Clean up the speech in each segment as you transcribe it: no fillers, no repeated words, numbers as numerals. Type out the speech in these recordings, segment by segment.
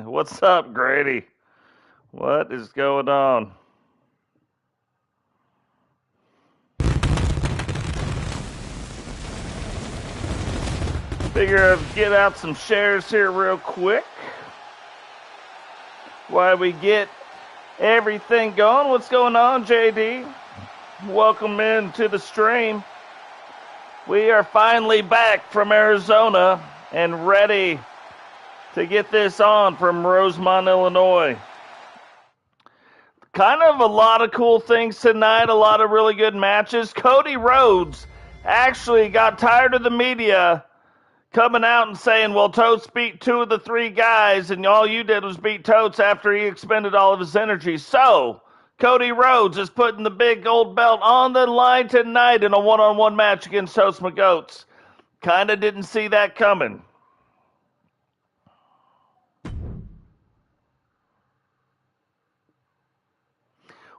What's up, Grady? What is going on? Figure I'd get out some shares here real quick while we get everything going. What's going on, JD? Welcome into the stream. We are finally back from Arizona and ready to get this on from Rosemont, Illinois. Kind of a lot of cool things tonight, a lot of really good matches. Cody Rhodes actually got tired of the media coming out and saying, well, Totes beat 2 of the 3 guys, and all you did was beat Totes after he expended all of his energy. So, Cody Rhodes is putting the big gold belt on the line tonight in a one-on-one match against TotesMcGotes. Kind of didn't see that coming.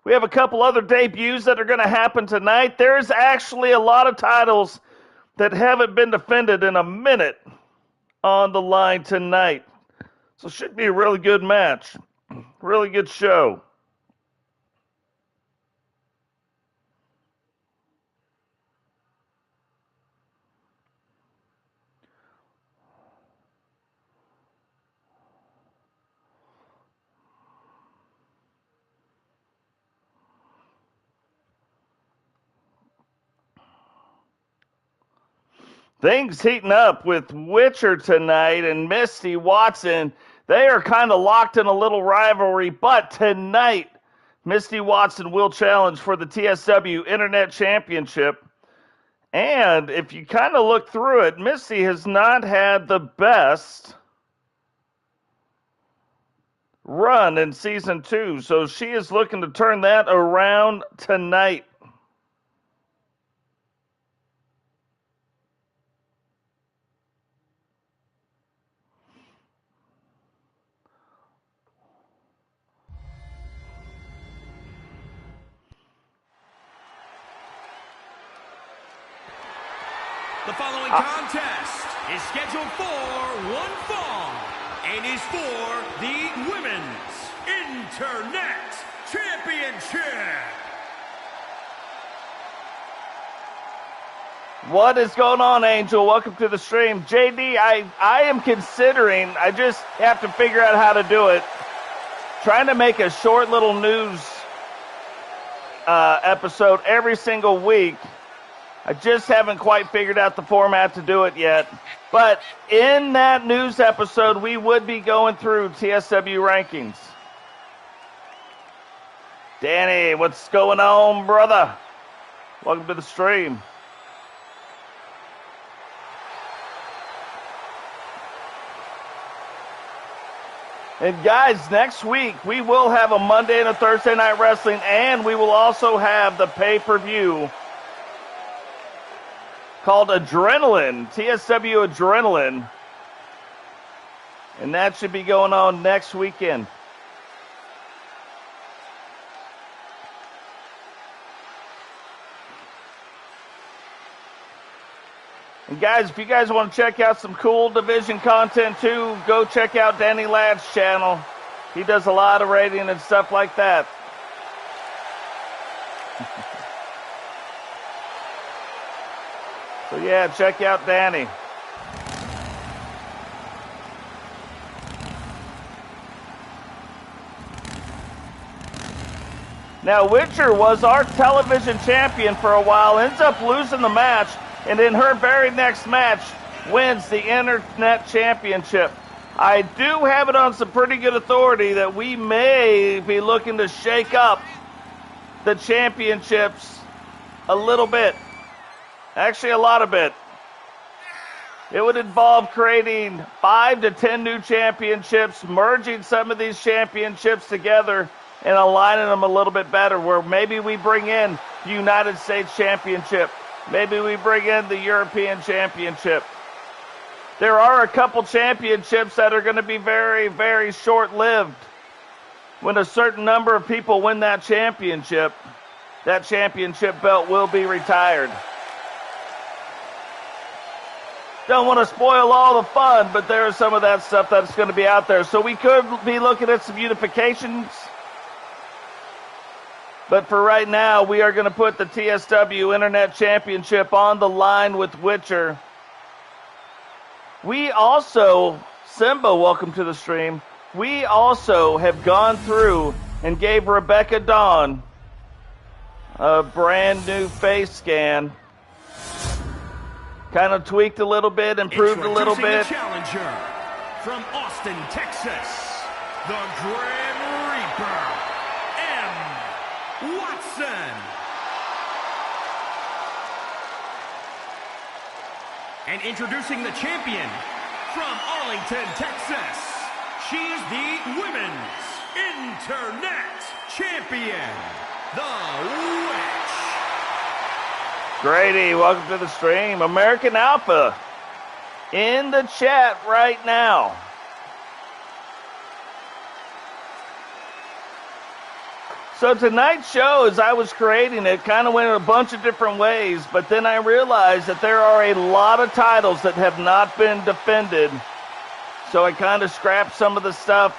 We have a couple other debuts that are going to happen tonight. There's actually a lot of titles that haven't been defended in a minute on the line tonight. So it should be a really good match. Really good show. Things heating up with Witcher tonight and Misti Watson. They are kind of locked in a little rivalry, but tonight, Misti Watson will challenge for the TSW Internet Championship. And if you kind of look through it, Misti has not had the best run in Season 2, so she is looking to turn that around tonight. The following contest is scheduled for one fall and is for the Women's Internet Championship. What is going on, Angel? Welcome to the stream. JD, I am considering, I just have to figure out how to do it, trying to make a short little news episode every single week. I just haven't quite figured out the format to do it yet. But in that news episode, we would be going through TSW rankings. Danny, what's going on, brother? Welcome to the stream. And guys, next week we will have a Monday and a Thursday night wrestling, and we will also have the pay-per-view called Adrenaline, TSW Adrenaline. And that should be going on next weekend. And guys, if you guys want to check out some cool division content too, go check out Danny Ladd's channel. He does a lot of rating and stuff like that. So yeah, check out Danny. Now, Witcher was our television champion for a while, ends up losing the match, and in her very next match, wins the Internet Championship. I do have it on some pretty good authority that we may be looking to shake up the championships a little bit. Actually, a lot of it. It would involve creating 5 to 10 new championships, merging some of these championships together, and aligning them a little bit better, where maybe we bring in the United States Championship. Maybe we bring in the European Championship. There are a couple championships that are going to be very, very short-lived. When a certain number of people win that championship belt will be retired. don't want to spoil all the fun, but there is some of that stuff that's going to be out there. So we could be looking at some unifications. But for right now, we are going to put the TSW Internet Championship on the line with Witcher. We also, Simba, welcome to the stream. We also have gone through and gave Rebbecca Dawn a brand new face scan. Kind of tweaked a little bit, improved a little bit. The challenger from Austin, Texas, the Grim Reaper, Watson. And introducing the champion from Arlington, Texas. She's the Women's Internet Champion, the Witch. Grady, welcome to the stream. American Alpha in the chat right now. So tonight's show, as I was creating it, kind of went in a bunch of different ways, but then I realized that there are a lot of titles that have not been defended. So I kind of scrapped some of the stuff.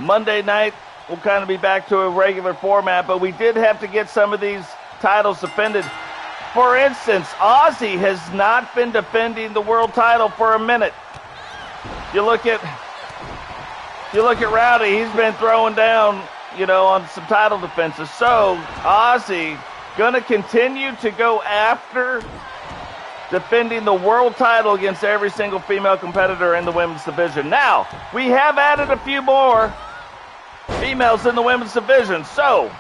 Monday night, we'll kind of be back to a regular format, but we did have to get some of these titles defended. For instance, Ozzy has not been defending the world title for a minute. You look at Rowdy, he's been throwing down, on some title defenses. So, Ozzy going to continue to go after defending the world title against every single female competitor in the women's division. Now, we have added a few more females in the women's division. So,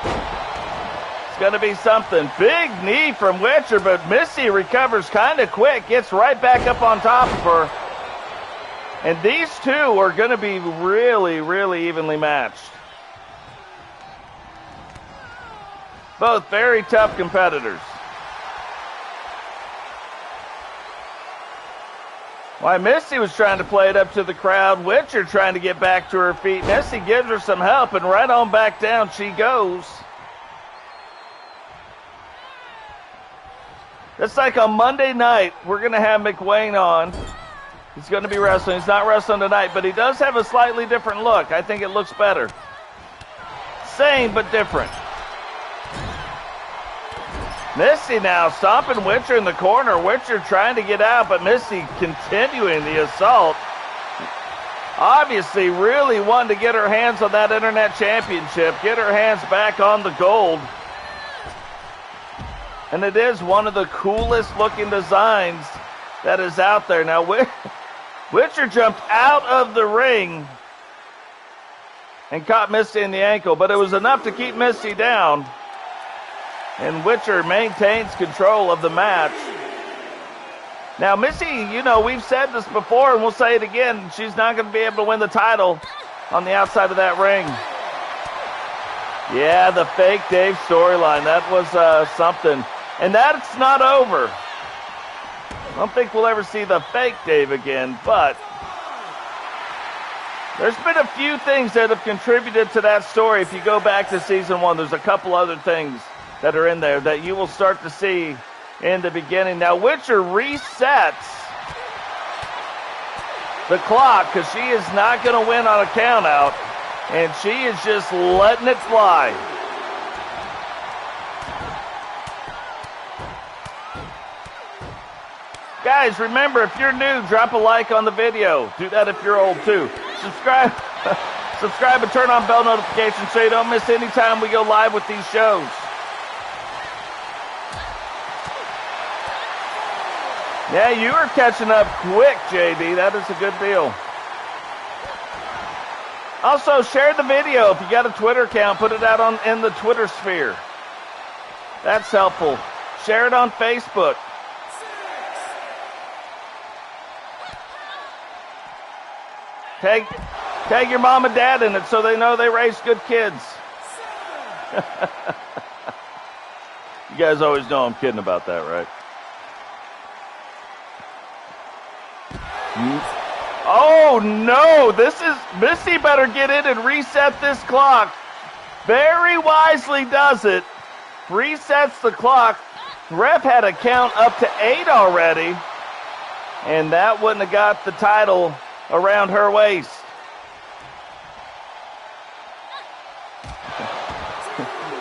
it's going to be something. Big knee from Witcher, but Misti recovers kind of quick, gets right back up on top of her. And these two are going to be really, really evenly matched. Both very tough competitors. While Misti was trying to play it up to the crowd, Witcher trying to get back to her feet. Misti gives her some help, and right on back down she goes. It's like on Monday night, we're going to have McWayne on. He's going to be wrestling. He's not wrestling tonight, but he does have a slightly different look. I think it looks better. Same, but different. Misti now stomping Witcher in the corner. Witcher trying to get out, but Misti continuing the assault. Obviously really wanting to get her hands on that Internet Championship, get her hands back on the gold. And it is one of the coolest looking designs that is out there. Now, Witcher jumped out of the ring and caught Misti in the ankle, but it was enough to keep Misti down. And Witcher maintains control of the match. Now, Misti, we've said this before, and we'll say it again. She's not going to be able to win the title on the outside of that ring. Yeah, the fake Dave storyline. That was something. And that's not over. I don't think we'll ever see the fake Dave again, but there's been a few things that have contributed to that story. If you go back to season 1, there's a couple other things that are in there that you will start to see in the beginning. Now, Witcher resets the clock because she is not going to win on a count out, and she is just letting it fly. Guys, remember, if you're new, drop a like on the video. Do that if you're old, too. Subscribe and turn on bell notifications so you don't miss any time we go live with these shows. Yeah, you are catching up quick, JD. That is a good deal. Also, share the video. If you got a Twitter account, put it out in the Twitter sphere. That's helpful. Share it on Facebook. Tag your mom and dad in it so they know they raise good kids. You guys always know I'm kidding about that, right? Oh, no. Misti better get in and reset this clock. Very wisely does it. Resets the clock. Ref had a count up to 8 already. and that wouldn't have got the title around her waist.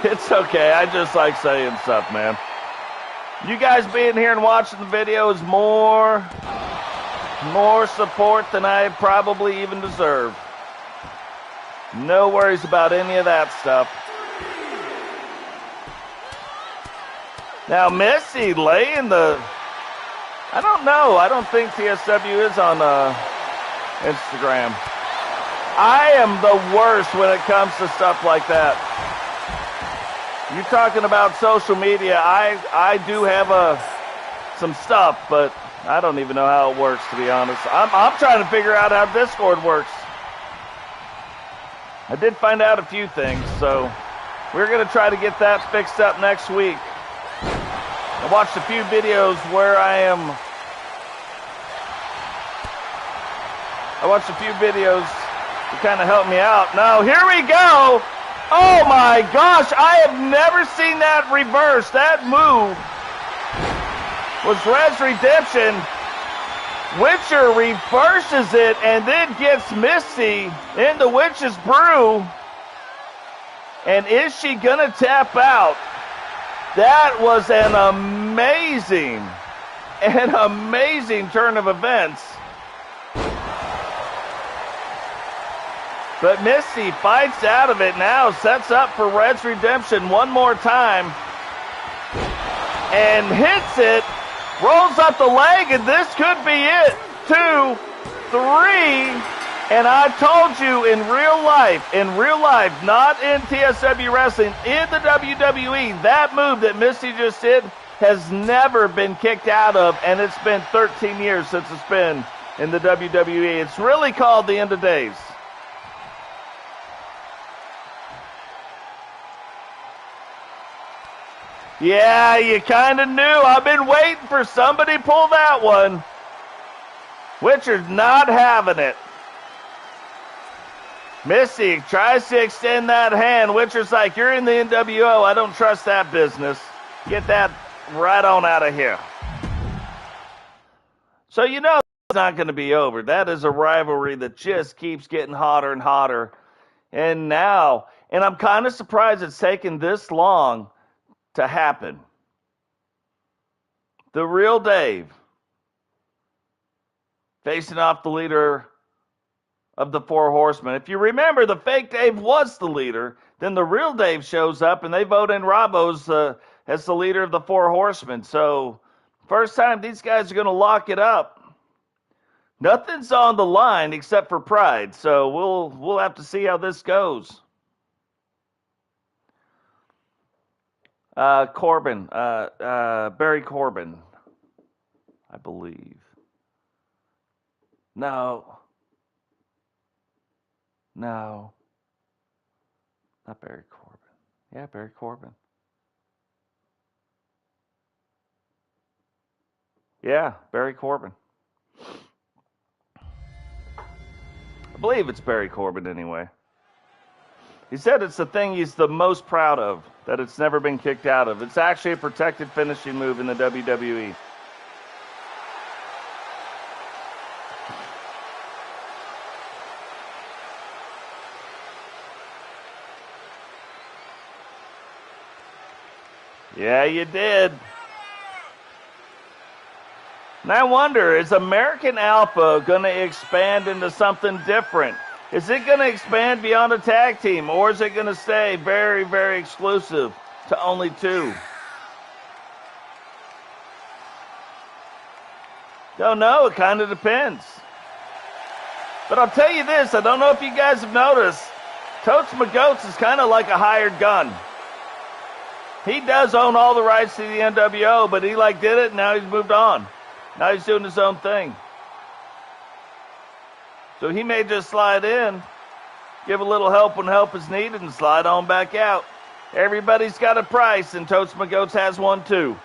It's okay. I just like saying stuff, man. You guys being here and watching the video is more support than I probably even deserve. No worries about any of that stuff. Now, Misti laying the... I don't know. I don't think TSW is on Instagram. I am the worst when it comes to stuff like that. You're talking about social media. I do have some stuff, but I don't even know how it works, to be honest. I'm trying to figure out how Discord works. I did find out a few things, so we're going to try to get that fixed up next week. I watched a few videos where I watched a few videos to kind of help me out. Now, here we go. Oh my gosh, I have never seen that reverse. That move was Red's Redemption. Witcher reverses it and then gets Misti into Witch's Brew. And is she going to tap out? That was an amazing turn of events. But Misti fights out of it now, sets up for Red's Redemption one more time. And hits it, rolls up the leg, and this could be it. 2, 3, and I told you in real life, not in TSW Wrestling, in the WWE, that move that Misti just did has never been kicked out of, and it's been 13 years since it's been in the WWE. It's really called the End of Days. Yeah, you kind of knew. I've been waiting for somebody to pull that one. Witcher's not having it. Misti tries to extend that hand. Witcher's like, you're in the NWO. I don't trust that business. Get that right on out of here. So you know it's not going to be over. That is a rivalry that just keeps getting hotter and hotter. And now, and I'm kind of surprised it's taken this long to happen. The real Dave facing off the leader of the Four Horsemen. If you remember, the fake Dave was the leader. Then the real Dave shows up and they vote in Robbo's as the leader of the Four Horsemen. So first time these guys are going to lock it up. Nothing's on the line except for pride. So we'll have to see how this goes. Corbin, Barry Corbin, I believe. No, not Barry Corbin. Yeah, Barry Corbin. Yeah, Barry Corbin. I believe it's Barry Corbin anyway. He said it's the thing he's the most proud of, that it's never been kicked out of. It's actually a protected finishing move in the WWE. Yeah, you did. And I wonder, is American Alpha going to expand into something different? Is it going to expand beyond a tag team, or is it going to stay very, very exclusive to only 2? Don't know. It kind of depends. But I'll tell you this. I don't know if you guys have noticed. TotesMcGotes is kind of like a hired gun. He does own all the rights to the NWO, but he did it, and now he's moved on. Now he's doing his own thing. So he may just slide in, give a little help when help is needed, and slide on back out. Everybody's got a price, and TotesMcGotes has one too.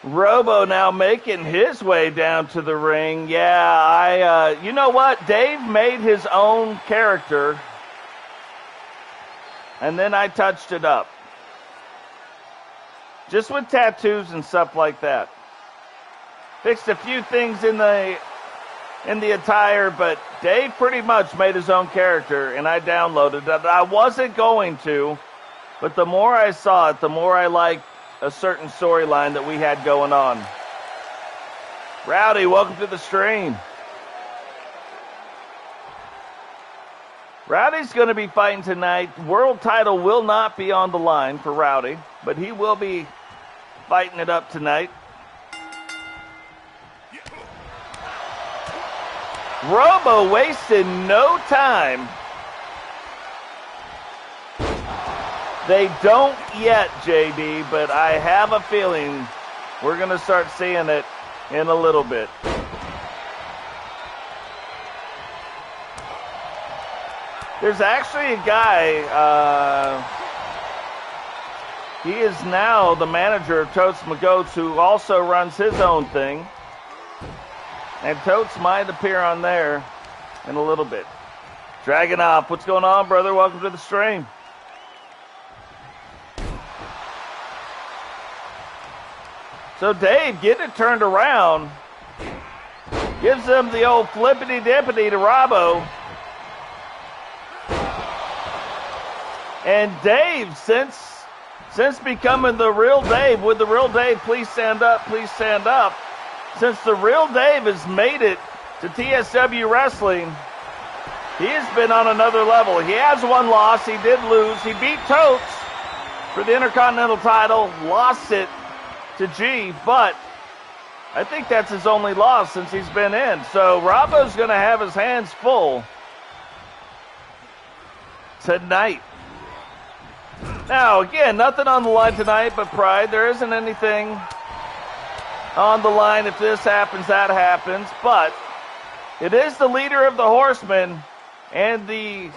Robbo now making his way down to the ring. Yeah, you know what? Dave made his own character, and then I touched it up. Just with tattoos and stuff like that. Fixed a few things in the attire, but Dave pretty much made his own character, and I downloaded it. I wasn't going to, but the more I saw it, the more I liked a certain storyline that we had going on. Rowdy, welcome to the stream. Rowdy's going to be fighting tonight. World title will not be on the line for Rowdy, but he will be fighting it up tonight. Robbo wasted no time. They don't yet, JD, but I have a feeling we're going to start seeing it in a little bit. There's actually a guy, he is now the manager of TotesMcGotes, who also runs his own thing. And Totes might appear on there in a little bit. Dragonoff, what's going on, brother? Welcome to the stream. So Dave getting it turned around. Gives him the old flippity-dippity to Robbo. And Dave, since becoming the real Dave, would the real Dave please stand up, please stand up. Since the real Dave has made it to TSW Wrestling, he has been on another level. He has one loss. He did lose. He beat Totes for the Intercontinental title, lost it to G, but I think that's his only loss since he's been in. So Robbo's going to have his hands full tonight. Now, again, nothing on the line tonight but pride. There isn't anything on the line if this happens, that happens. But it is the leader of the Horsemen and the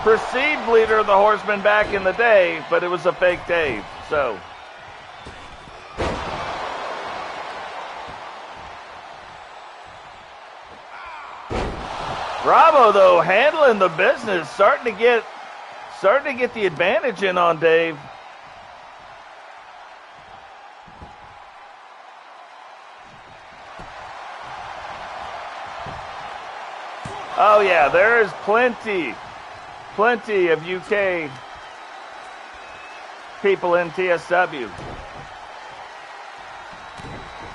perceived leader of the Horsemen back in the day, but it was a fake Dave. So Robbo, though, handling the business, starting to get the advantage in on Dave. Oh yeah, there is plenty of UK people in TSW.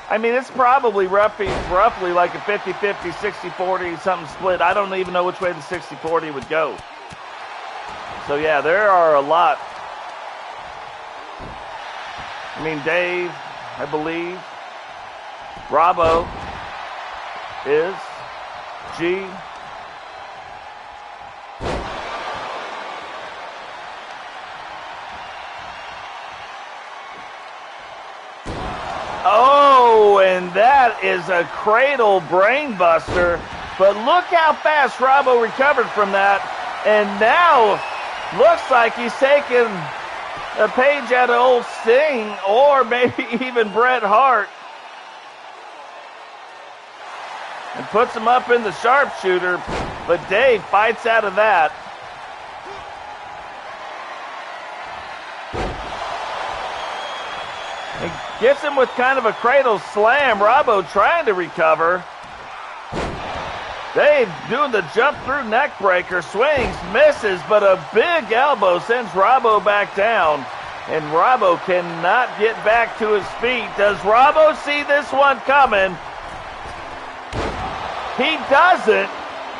I mean, it's probably roughly like a 50-50, 60-40, something split. I don't even know which way the 60-40 would go. So, yeah, there are a lot. I mean, Dave, I believe. Robbo is. G. Oh, and that is a cradle brain buster. But look how fast Robbo recovered from that. And now looks like he's taking a page out of old Sting or maybe even Bret Hart. And puts him up in the sharpshooter. But Dave fights out of that. Gets him with kind of a cradle slam. Robbo trying to recover. Dave doing the jump through neck breaker. Swings, misses, but a big elbow sends Robbo back down. And Robbo cannot get back to his feet. Does Robbo see this one coming? He doesn't.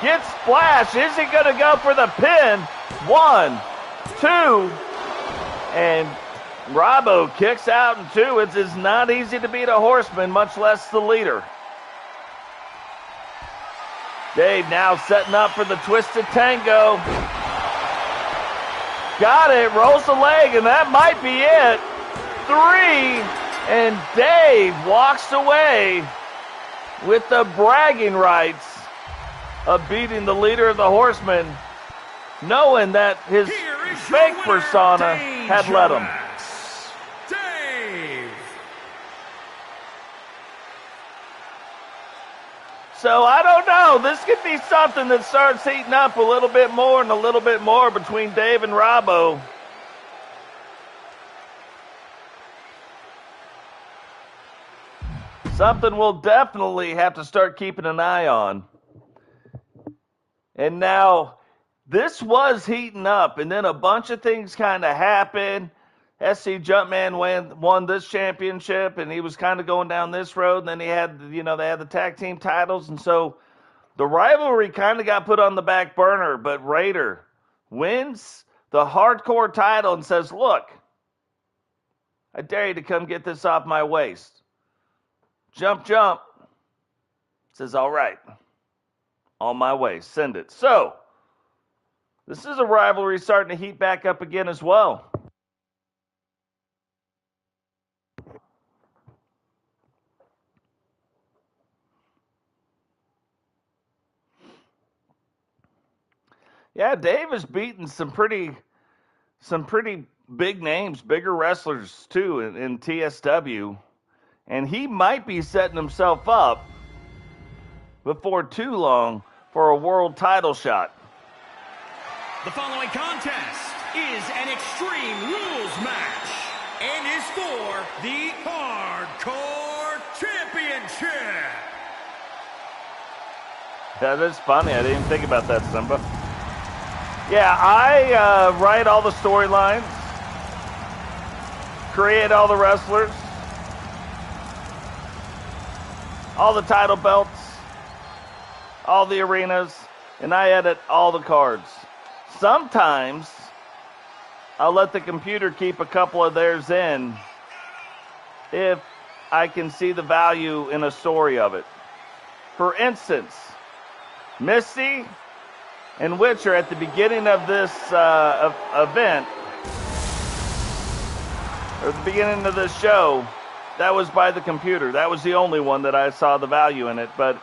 Gets splashed. Is he going to go for the pin? 1, 2, and Robbo kicks out in 2. It is not easy to beat a Horseman, much less the leader. Dave now setting up for the Twisted Tango. Got it, rolls the leg, and that might be it. 3, and Dave walks away with the bragging rights of beating the leader of the Horsemen, knowing that his fake persona had led him. So I don't know. This could be something that starts heating up a little bit more and a little bit more between Dave and Robbo. Something we'll definitely have to start keeping an eye on. And now, this was heating up, and then a bunch of things kind of happened. SCJumpman won this championship, and he was kind of going down this road, and then he had, they had the tag team titles, and so the rivalry kind of got put on the back burner, but Raider wins the hardcore title and says, look, I dare you to come get this off my waist. Jump says, all right, on my way, send it. So, this is a rivalry starting to heat back up again as well. Yeah, Dave has beaten some pretty big names, bigger wrestlers too in TSW. And he might be setting himself up before too long for a world title shot. The following contest is an Extreme Rules match and is for the Hardcore Championship. That is funny. I didn't even think about that, Simba. Yeah, I write all the storylines, create all the wrestlers, all the title belts, all the arenas, and I edit all the cards. Sometimes I'll let the computer keep a couple of theirs in if I can see the value in a story of it. For instance, Misti and Witcher at the beginning of this event, or the beginning of this show, that was by the computer. That was the only one that I saw the value in it. But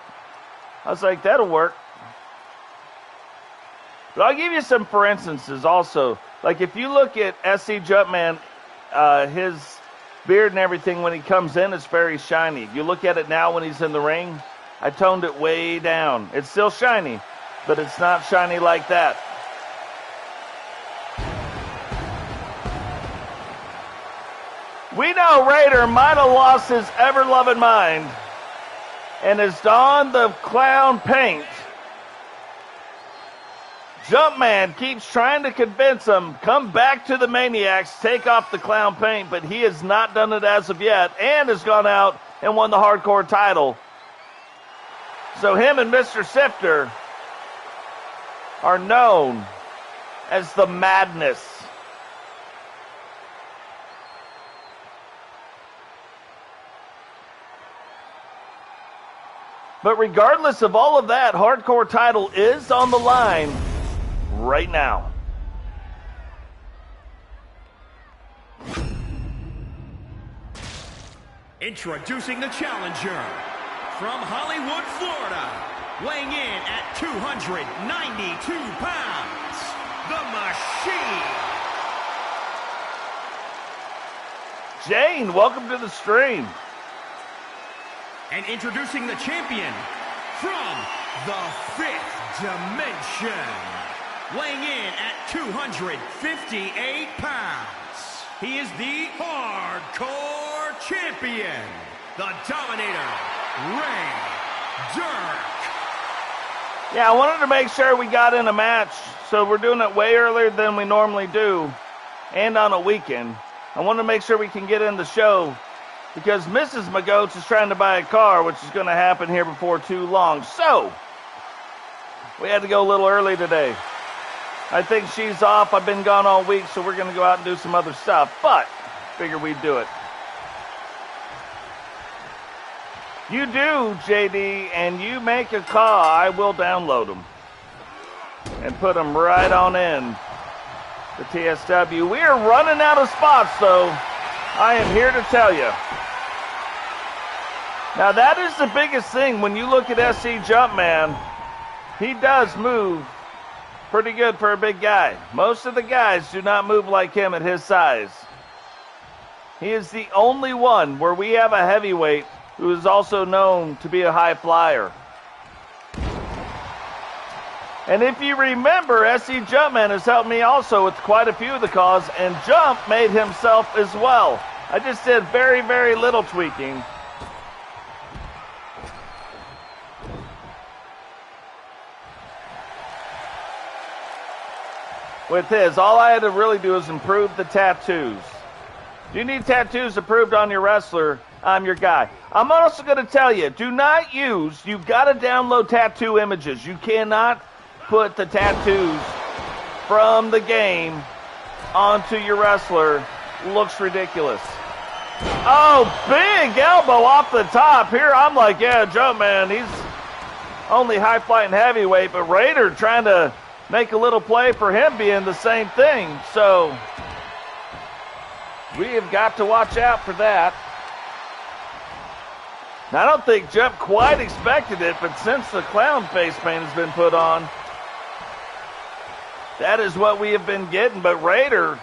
I was like, that'll work. But I'll give you some for instances also. Like if you look at SCJumpman, his beard and everything when he comes in, it's very shiny. If you look at it now when he's in the ring, I toned it way down. It's still shiny, but it's not shiny like that. We know Raider might have lost his ever-loving mind and has donned the clown paint. Jumpman keeps trying to convince him, come back to the Maniacs, take off the clown paint, but he has not done it as of yet and has gone out and won the hardcore title. So him and Mr. Sifter are known as the Madness. But regardless of all of that, hardcore title is on the line right now. Introducing the challenger from Hollywood, Florida, weighing in at 292 pounds, the Machine. Jane, welcome to the stream. And introducing the champion from the 5th dimension, weighing in at 258 pounds. He is the hardcore champion, the Dominator, Dirk. Yeah, I wanted to make sure we got in a match, so we're doing it way earlier than we normally do, and on a weekend. I want to make sure we can get in the show, because Mrs. McGotes is trying to buy a car, which is going to happen here before too long. So, we had to go a little early today. I think she's off. I've been gone all week, so we're going to go out and do some other stuff. But, figured we'd do it. You do, JD, and you make a call, I will download them. And put them right on in the TSW. We are running out of spots, though. I am here to tell you. Now, that is the biggest thing when you look at SCJumpman. He does move pretty good for a big guy. Most of the guys do not move like him at his size. He is the only one where we have a heavyweight who is also known to be a high flyer. And if you remember, SCJumpman has helped me also with quite a few of the CAWs, and Jump made himself as well. I just did very, very little tweaking. With his, all I had to really do is improve the tattoos. If you need tattoos approved on your wrestler, I'm your guy. I'm also going to tell you, do not use, you've got to download tattoo images. You cannot put the tattoos from the game onto your wrestler. Looks ridiculous. Oh, big elbow off the top. Here I'm like, yeah, Jumpman, he's only high flight and heavyweight, but Raider trying to make a little play for him being the same thing. So we have got to watch out for that. Now, I don't think Jump quite expected it, but since the clown face paint has been put on, that is what we have been getting. But Raider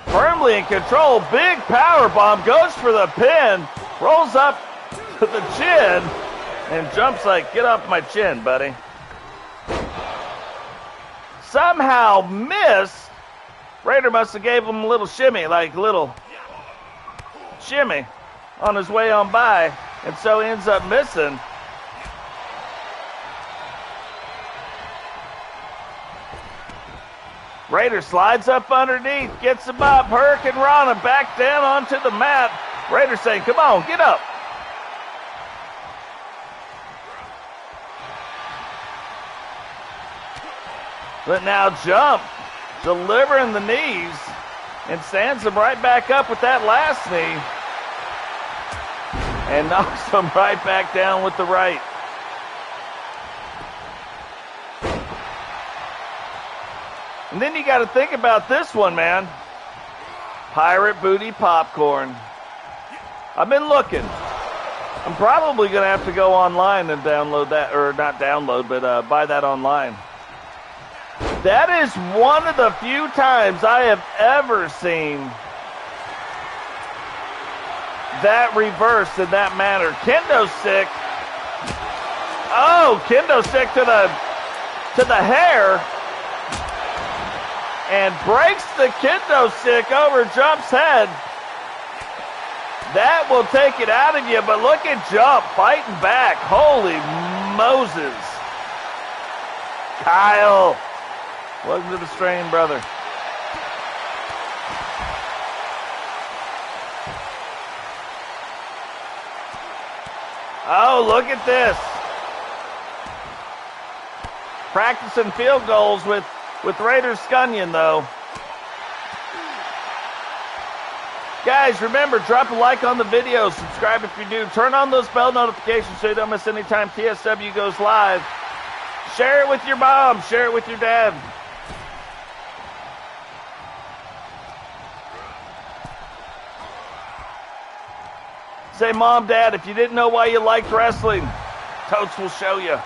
firmly in control. Big power bomb, goes for the pin, rolls up to the chin, and Jump's like, get off my chin, buddy. Somehow missed. Raider must have gave him a little shimmy, like a little shimmy on his way on by, and so ends up missing. Raider slides up underneath, gets him up, Hurricane Rana back down onto the mat. Raider saying, come on, get up. But now Jump delivering the knees and stands him right back up with that last knee and knocks him right back down with the right. And then you got to think about this one, man. Pirate Booty Popcorn. I've been looking. I'm probably going to have to go online and download that, or not download, but buy that online. That is one of the few times I have ever seen that reversed in that manner. Kendo stick. Oh, kendo stick to the hair. And breaks the kendo stick over Jump's head. That will take it out of you, but look at Jump fighting back. Holy Moses. Kyle. Welcome to the stream, brother. Oh, look at this. Practicing field goals with Raider Scunion, though. Guys, remember, drop a like on the video. Subscribe if you do. Turn on those bell notifications so you don't miss any time TSW goes live. Share it with your mom. Share it with your dad. Say, Mom, Dad, if you didn't know why you liked wrestling, Totes will show you.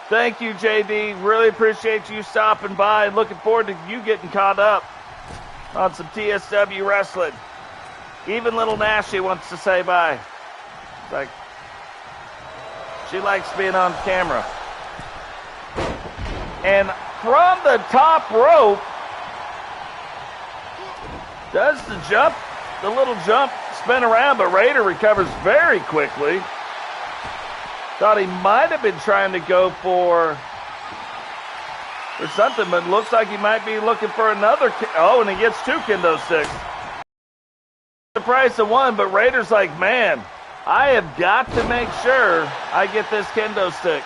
Thank you, JD. Really appreciate you stopping by and looking forward to you getting caught up on some TSW wrestling. Even little Nashy wants to say bye. It's like, she likes being on camera. And from the top rope, does the little jump spin around, but Raider recovers very quickly. Thought he might have been trying to go for something, but looks like he might be looking for another. Oh, and he gets two kendo sticks. The price of one, but Raider's like, man, I have got to make sure I get this kendo stick.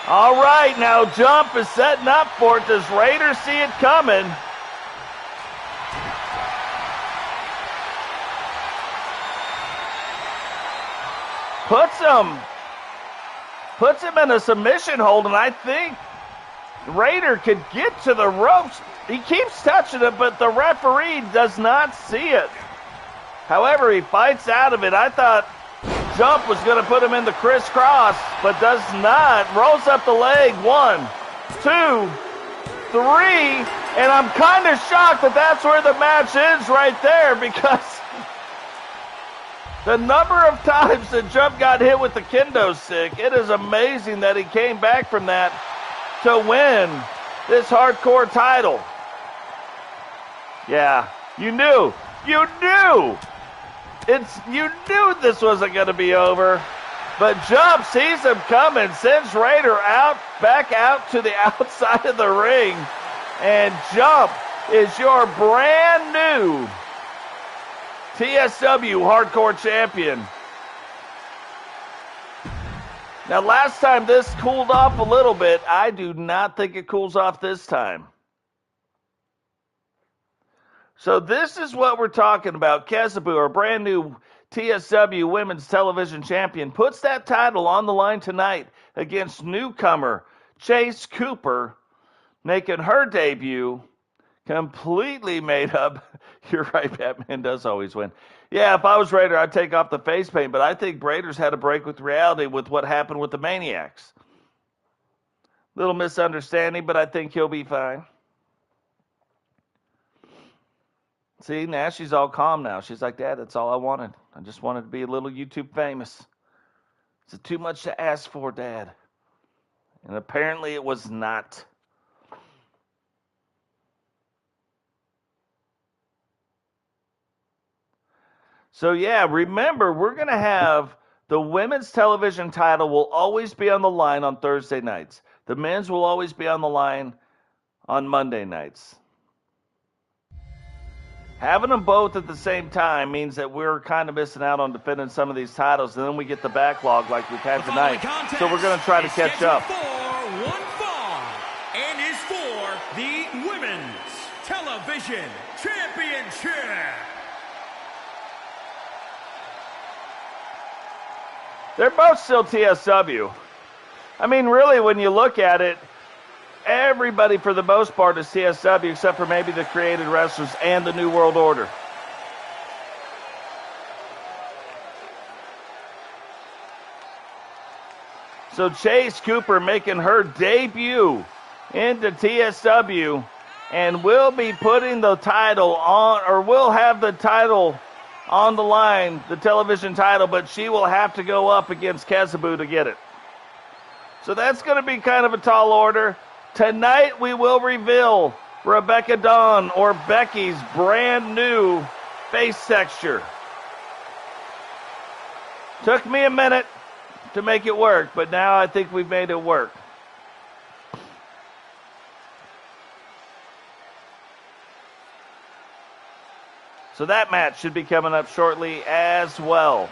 All right, now Jump is setting up for it. Does Raider see it coming? Puts him in a submission hold, and I think Raider could get to the ropes. He keeps touching it, but the referee does not see it. However, he fights out of it. I thought Jump was going to put him in the crisscross, but does not. Rolls up the leg. 1, 2, 3. And I'm kind of shocked that that's where the match ends right there, because the number of times that Jump got hit with the kendo stick, it is amazing that he came back from that to win this hardcore title. Yeah, you knew this wasn't going to be over. But Jump sees him coming, sends Raider back out to the outside of the ring. And Jump is your brand new TSW Hardcore Champion. Now, last time this cooled off a little bit. I do not think it cools off this time. So this is what we're talking about. Kezzaboo, our brand new TSW Women's Television Champion, puts that title on the line tonight against newcomer Chase Cooper, making her debut. Completely made up. You're right, Batman does always win. Yeah, if I was Raider, I'd take off the face paint, but I think Raider's had a break with reality with what happened with the Maniacs. Little misunderstanding, but I think he'll be fine. See, now she's all calm now. She's like, Dad, that's all I wanted. I just wanted to be a little YouTube famous. Is it too much to ask for, Dad? And apparently it was not. So yeah, remember, we're going to have the women's television title will always be on the line on Thursday nights. The men's will always be on the line on Monday nights. Having them both at the same time means that we're kind of missing out on defending some of these titles, and then we get the backlog like we've had tonight. So we're going to try to catch up. For one fall, and is for the Women's Television Championship. They're both still TSW. I mean, really, when you look at it, everybody for the most part is TSW except for maybe the Created Wrestlers and the New World Order. So Chase Cooper making her debut into TSW, and will be putting the title on, or will have the title on the line, the television title, but she will have to go up against Kezzaboo to get it. So that's going to be kind of a tall order. Tonight we will reveal Rebbecca Dawn, or Becky's brand new face texture. Took me a minute to make it work, but now I think we've made it work. So that match should be coming up shortly as well.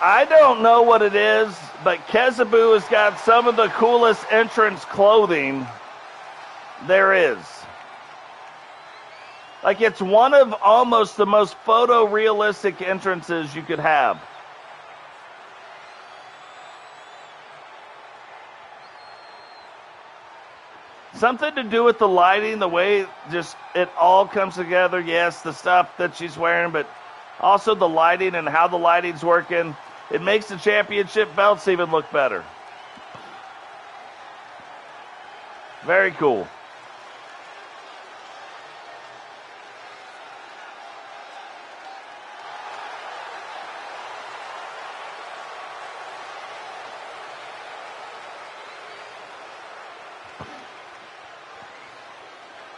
I don't know what it is, but Kezzaboo has got some of the coolest entrance clothing there is. Like, it's one of almost the most photorealistic entrances you could have. Something to do with the lighting, the way just it all comes together. Yes, the stuff that she's wearing, but also the lighting and how the lighting's working. It makes the championship belts even look better. Very cool.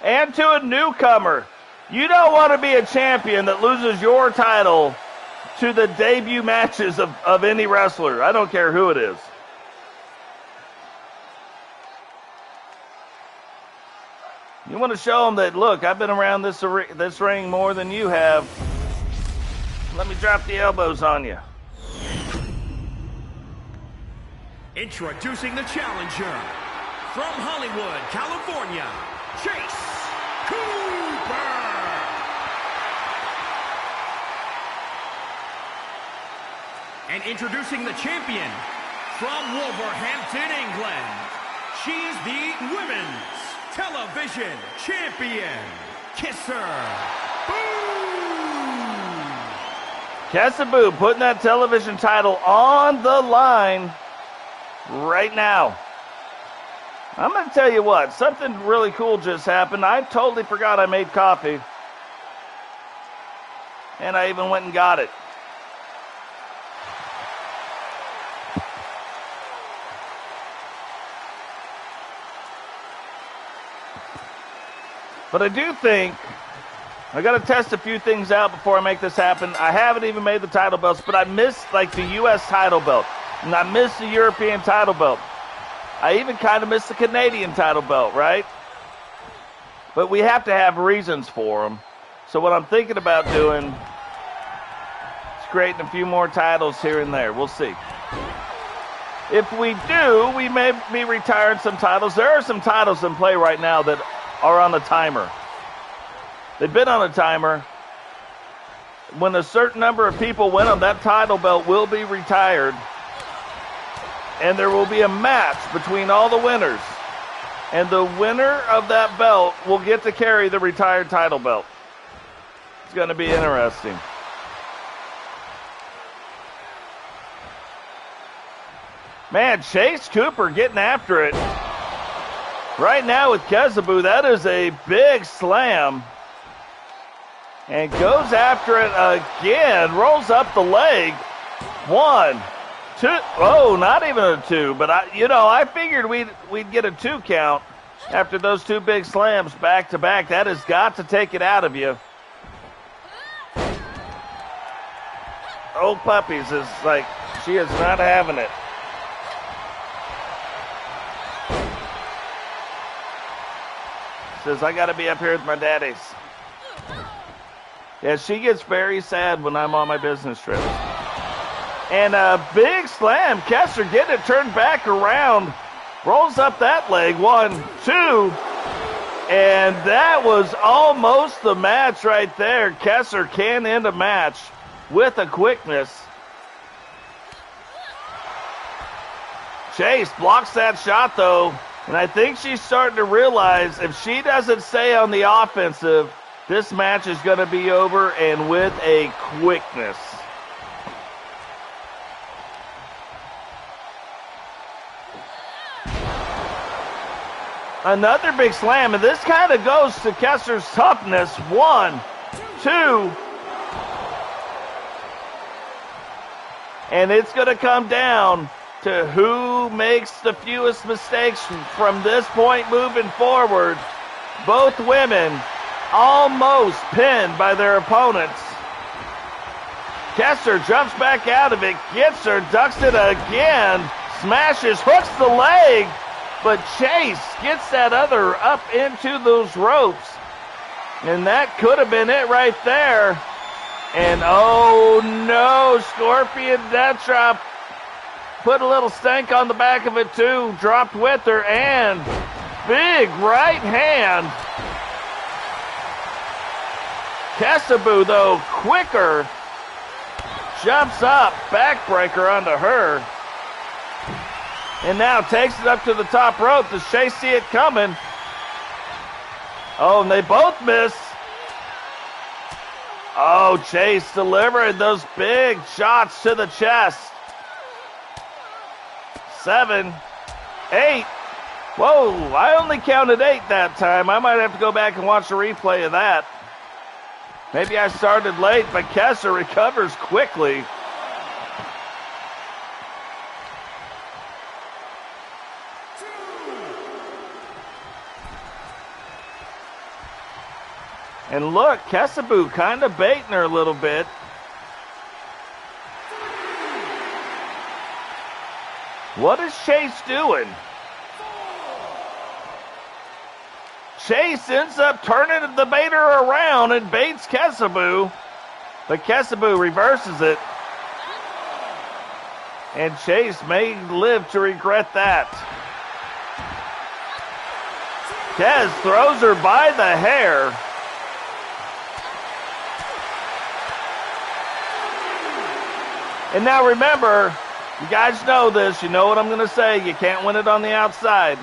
And to a newcomer, you don't want to be a champion that loses your title to the debut matches of any wrestler. I don't care who it is. You want to show them that, look, I've been around this ring more than you have. Let me drop the elbows on you. Introducing the challenger from Hollywood, California, Chase Cooper. And introducing the champion from Wolverhampton, England, she's the Women's Television Champion, Kezzaboo. Kezzaboo putting that television title on the line right now. I'm going to tell you what, something really cool just happened. I totally forgot I made coffee. And I even went and got it. But I do think I got to test a few things out before I make this happen. I haven't even made the title belts, but I missed like the U.S. title belt. And I missed the European title belt. I even kind of missed the Canadian title belt, right? But we have to have reasons for them. So what I'm thinking about doing is creating a few more titles here and there. We'll see. If we do, we may be retiring some titles. There are some titles in play right now that are on the timer. They've been on a timer. When a certain number of people win them, that title belt will be retired. And there will be a match between all the winners. And the winner of that belt will get to carry the retired title belt. It's going to be interesting. Man, Chase Cooper getting after it. Right now with Kezzaboo, that is a big slam. And goes after it again. Rolls up the leg. 1, 2. Oh, not even a 2. But I figured we'd get a 2 count after those 2 big slams back to back. That has got to take it out of you. Old Puppies is like, she is not having it. Says, I got to be up here with my daddies. Yeah, she gets very sad when I'm on my business trips. And a big slam. Kessler getting it turned back around. Rolls up that leg. 1, 2. And that was almost the match right there. Kessler can end a match with a quickness. Chase blocks that shot, though. And I think she's starting to realize if she doesn't stay on the offensive, this match is going to be over, and with a quickness. Another big slam, and this kind of goes to Kessler's toughness. 1, 2. And it's going to come down to who makes the fewest mistakes from this point moving forward. Both women almost pinned by their opponents. Kessler jumps back out of it, gets her, ducks it again, smashes, hooks the leg, but Chase gets that other up into those ropes. And that could have been it right there. And oh no, Scorpion Death Drop. Put a little stank on the back of it too. Dropped with her, and big right hand. Kezzaboo, though, quicker. Jumps up, backbreaker onto her. And now takes it up to the top rope. Does Chase see it coming? Oh, and they both miss. Oh, Chase delivering those big shots to the chest. 7, 8. Whoa, I only counted 8 that time. I might have to go back and watch a replay of that. Maybe I started late, but Kessler recovers quickly. And look, Kezzaboo kind of baiting her a little bit. What is Chase doing? Chase ends up turning the baiter around and baits Kezzaboo. But Kezzaboo reverses it. And Chase may live to regret that. Kez throws her by the hair. And now remember, you guys know this. You know what I'm going to say. You can't win it on the outside.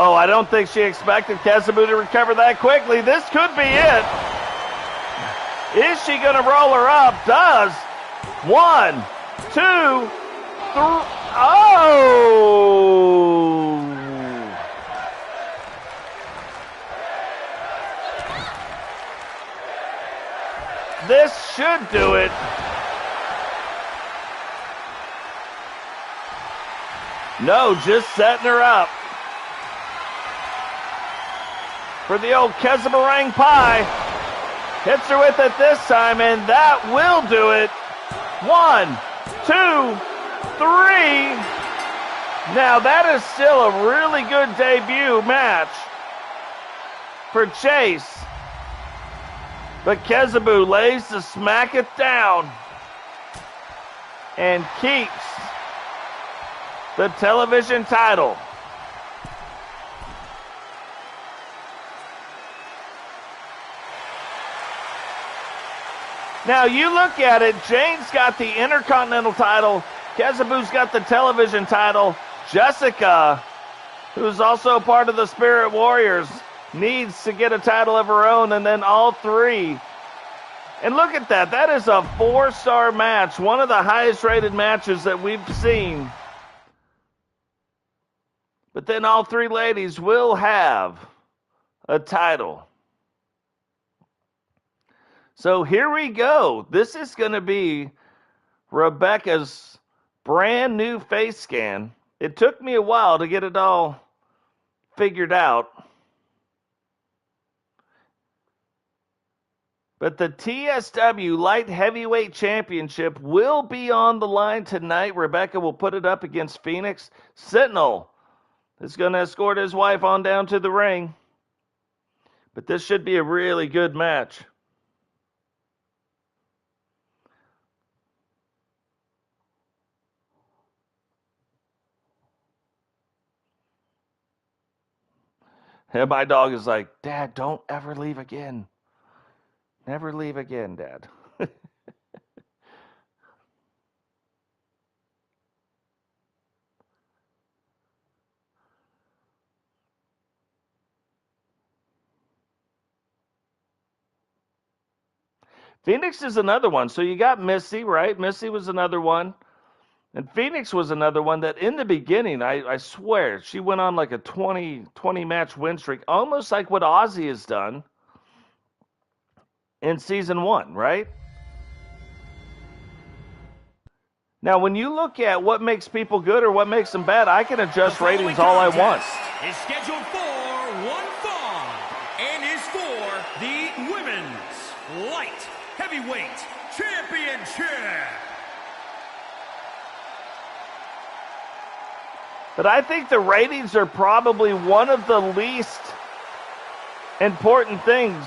Oh, I don't think she expected Kezzaboo to recover that quickly. This could be it. Is she going to roll her up? Does. 1, 2, 3. Oh! This should do it. No, just setting her up for the old Kezzaboo pie. Hits her with it this time, and that will do it. 1, 2, 3. Now that is still a really good debut match for Chase. But Kezzaboo lays the smack it down and keeps the television title. Now you look at it, Jane's got the Intercontinental title, Kezzaboo's got the television title, Jessica, who's also part of the Spirit Warriors, needs to get a title of her own, and then all three. And look at that, that is a 4-star match, one of the highest rated matches that we've seen. But then all three ladies will have a title. So here we go. This is going to be Rebbecca's brand new face scan. It took me a while to get it all figured out. But the TSW Light Heavyweight Championship will be on the line tonight. Rebbecca will put it up against Phoenix. Sentinel is going to escort his wife on down to the ring. But this should be a really good match. And my dog is like, Dad, don't ever leave again. Never leave again, Dad. Phoenix is another one. So you got Misti, right? Misti was another one. And Phoenix was another one that in the beginning, I swear, she went on like a 20 match win streak, almost like what Ozzy has done in season 1, right? Now, when you look at what makes people good or what makes them bad, I can adjust ratings all I want. Is scheduled for one fall and is for the Women's Light Heavyweight Championship. But I think the ratings are probably one of the least important things.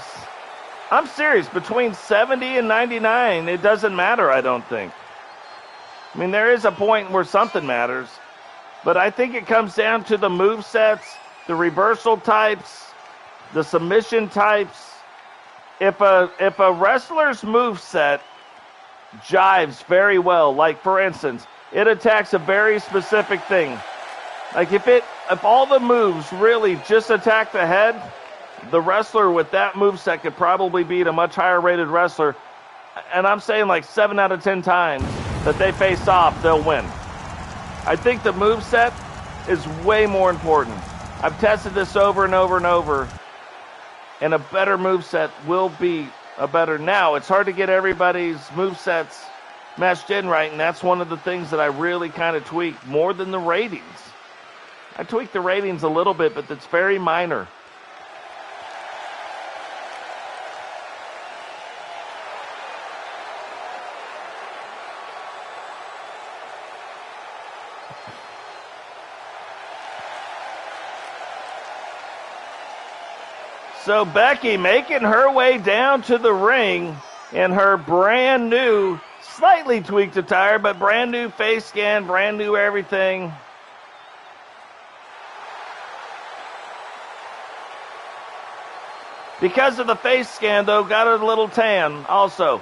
I'm serious. Between 70 and 99, it doesn't matter, I don't think. I mean, there is a point where something matters. But I think it comes down to the movesets, the reversal types, the submission types. If a wrestler's moveset jives very well, like for instance, it attacks a very specific thing. Like if all the moves really just attack the head, the wrestler with that moveset could probably beat a much higher rated wrestler. And I'm saying like 7 out of 10 times that they face off, they'll win. I think the moveset is way more important. I've tested this over and over and over, and a better moveset will be a better. Now, it's hard to get everybody's movesets meshed in right, and that's one of the things that I really kind of tweak more than the ratings. I tweak the ratings a little bit, but it's very minor. So Becky making her way down to the ring in her brand new, slightly tweaked attire, but brand new face scan, brand new everything. Because of the face scan, though, got a little tan also.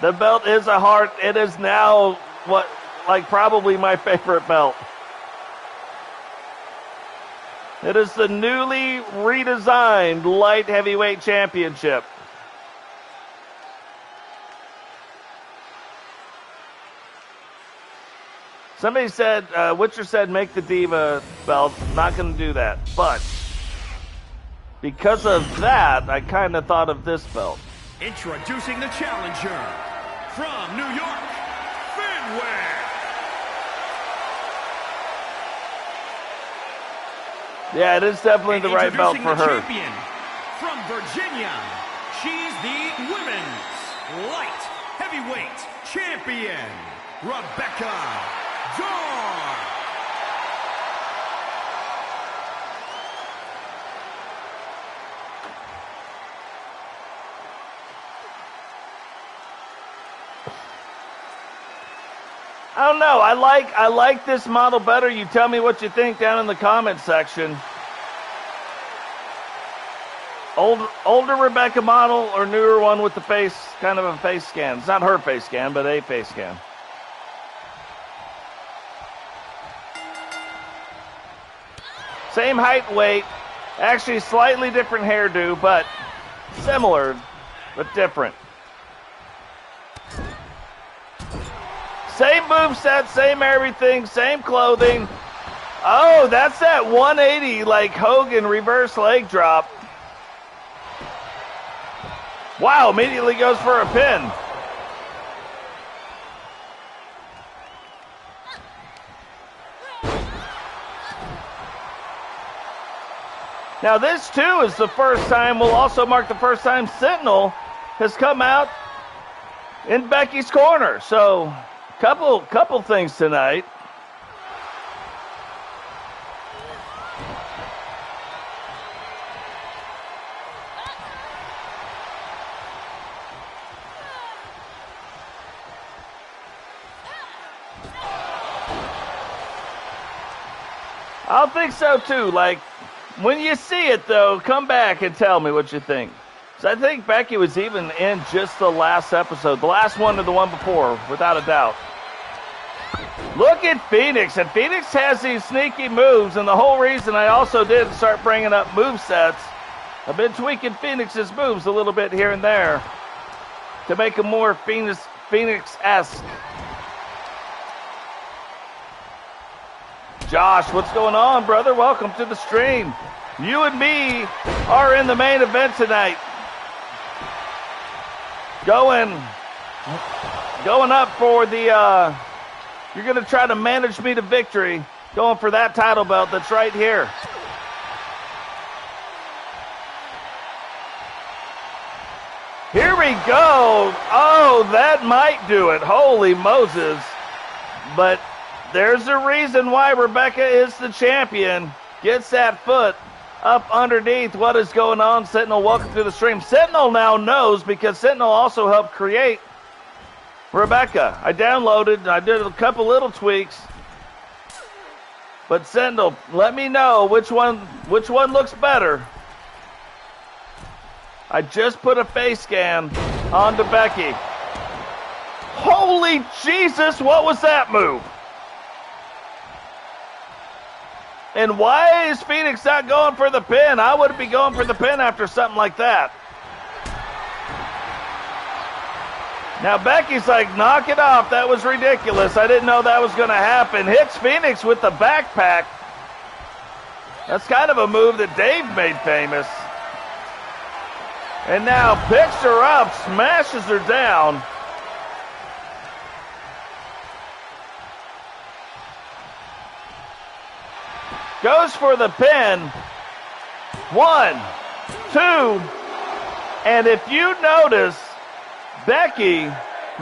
The belt is a heart. It is now what like probably my favorite belt. It is the newly redesigned Light Heavyweight Championship. Somebody said, Witcher said, make the Diva belt. Not going to do that. But because of that, I kind of thought of this belt. Introducing the challenger from New York, Fenway. Yeah, it is definitely the right belt for her. Champion from Virginia, she's the women's light heavyweight champion, Rebbecca. I don't know. I like this model better. You tell me what you think down in the comment section. Older Rebbecca model or newer one with the face, kind of a face scan. It's not her face scan, but a face scan. Same height, weight. Actually, slightly different hairdo, but similar, but different. Same moveset, same everything, same clothing. Oh, that's that 180 like Hogan reverse leg drop. Wow, immediately goes for a pin. Now this too is the first time, will also mark the first time Sentinel has come out in Becky's corner. So couple things tonight. I think so too. Like, when you see it though, come back and tell me what you think. So I think Becky was even in just the last episode, the last one or the one before, without a doubt. Look at Phoenix, and Phoenix has these sneaky moves, and the whole reason I also did start bringing up movesets, I've been tweaking Phoenix's moves a little bit here and there to make them more Phoenix-esque. Josh, what's going on, brother? Welcome to the stream. You and me are in the main event tonight. Going up for the, you're going to try to manage me to victory, going for that title belt that's right here. Here we go. Oh, that might do it. Holy Moses. But there's a reason why Rebbecca is the champion. Gets that foot up underneath. What is going on, Sentinel? Welcome to the stream. Sentinel now knows because Sentinel also helped create Rebbecca. I downloaded, I did a couple little tweaks. But Sentinel, let me know which one looks better. I just put a face scan onto Becky. Holy Jesus, what was that move? And why is Phoenix not going for the pin? I would be going for the pin after something like that. Now Becky's like, knock it off. That was ridiculous. I didn't know that was going to happen. Hits Phoenix with the backpack. That's kind of a move that Dave made famous. And now picks her up, smashes her down. Goes for the pin. 1, 2, and if you notice, Becky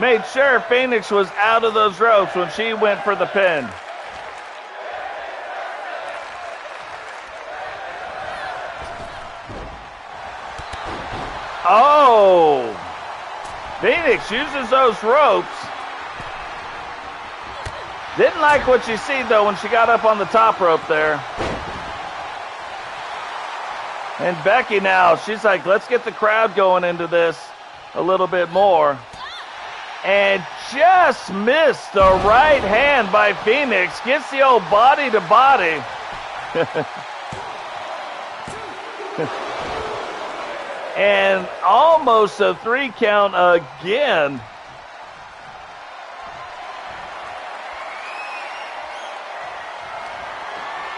made sure Phoenix was out of those ropes when she went for the pin. Oh, Phoenix uses those ropes. Didn't like what you see, though, when she got up on the top rope there. And Becky now, she's like, let's get the crowd going into this a little bit more. And just missed the right hand by Phoenix. Gets the old body to body. And almost a 3 count again.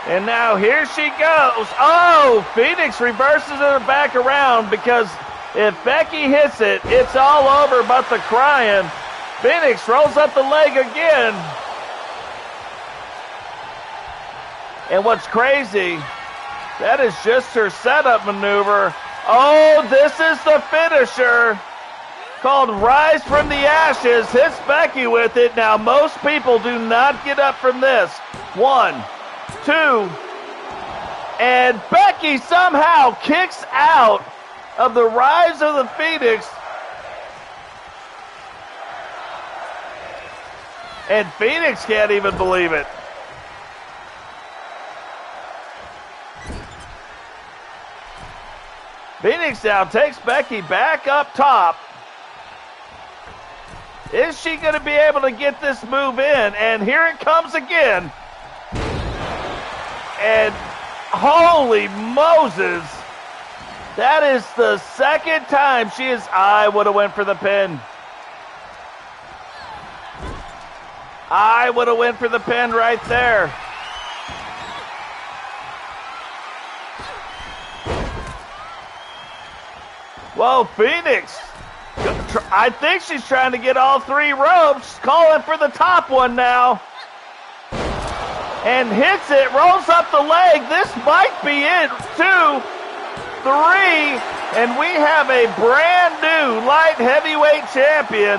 And now here she goes. Oh, Phoenix reverses it back around because if Becky hits it, it's all over but the crying. Phoenix rolls up the leg again. And what's crazy, that is just her setup maneuver. Oh, this is the finisher called Rise from the Ashes. Hits Becky with it. Now, most people do not get up from this. 1, 2, and Becky somehow kicks out of the Rise of the Phoenix. And Phoenix can't even believe it. Phoenix now takes Becky back up top. Is she going to be able to get this move in? And here it comes again. And holy Moses, that is the second time she is. I would have went for the pin. I would have went for the pin right there. Whoa, Phoenix. I think she's trying to get all 3 ropes. Calling for the top one now. And hits it, rolls up the leg. This might be it. 2, 3, and we have a brand new light heavyweight champion.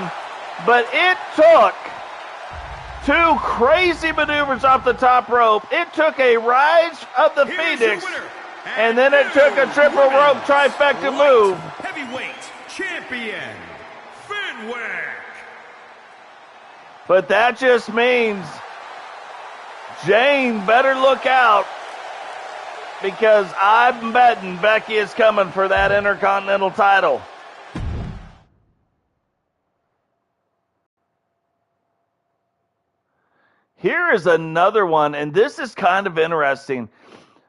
But it took 2 crazy maneuvers off the top rope. It took a Rise of the Phoenix. And then it took a triple rope trifecta move. Heavyweight champion, Fenwick. But that just means Jane better look out, because I'm betting Becky is coming for that Intercontinental title. Here is another one, and this is kind of interesting.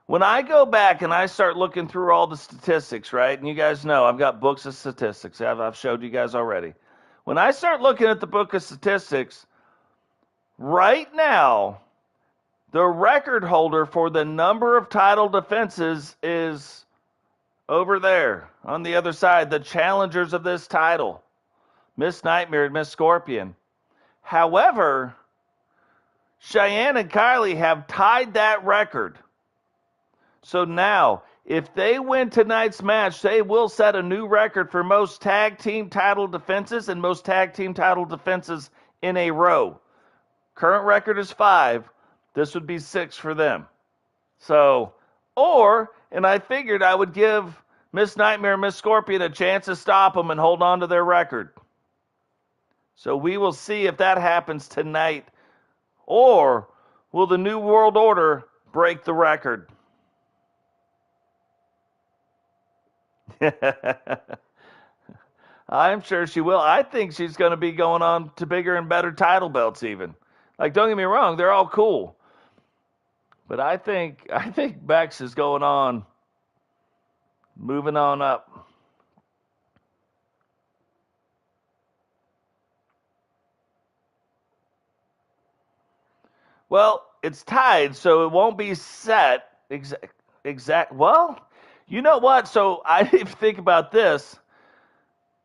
When I go back and I start looking through all the statistics, right? And you guys know I've got books of statistics. I've showed you guys already. When I start looking at the book of statistics, right now, the record holder for the number of title defenses is over there on the other side, the challengers of this title, Miss Nightmare and Miss Scorpion. However, Shyanne and Kylee have tied that record. So now, if they win tonight's match, they will set a new record for most tag team title defenses and most tag team title defenses in a row. Current record is 5. This would be 6 for them. So, and I figured I would give Miss Nightmare and Miss Scorpion a chance to stop them and hold on to their record. So we will see if that happens tonight. Or will the New World Order break the record? I'm sure she will. I think she's going to be going on to bigger and better title belts even. Like, don't get me wrong, they're all cool. But I think Bex is going on, moving on up. Well, it's tied, so it won't be set exact. Well, you know what? So I didn't even think about this.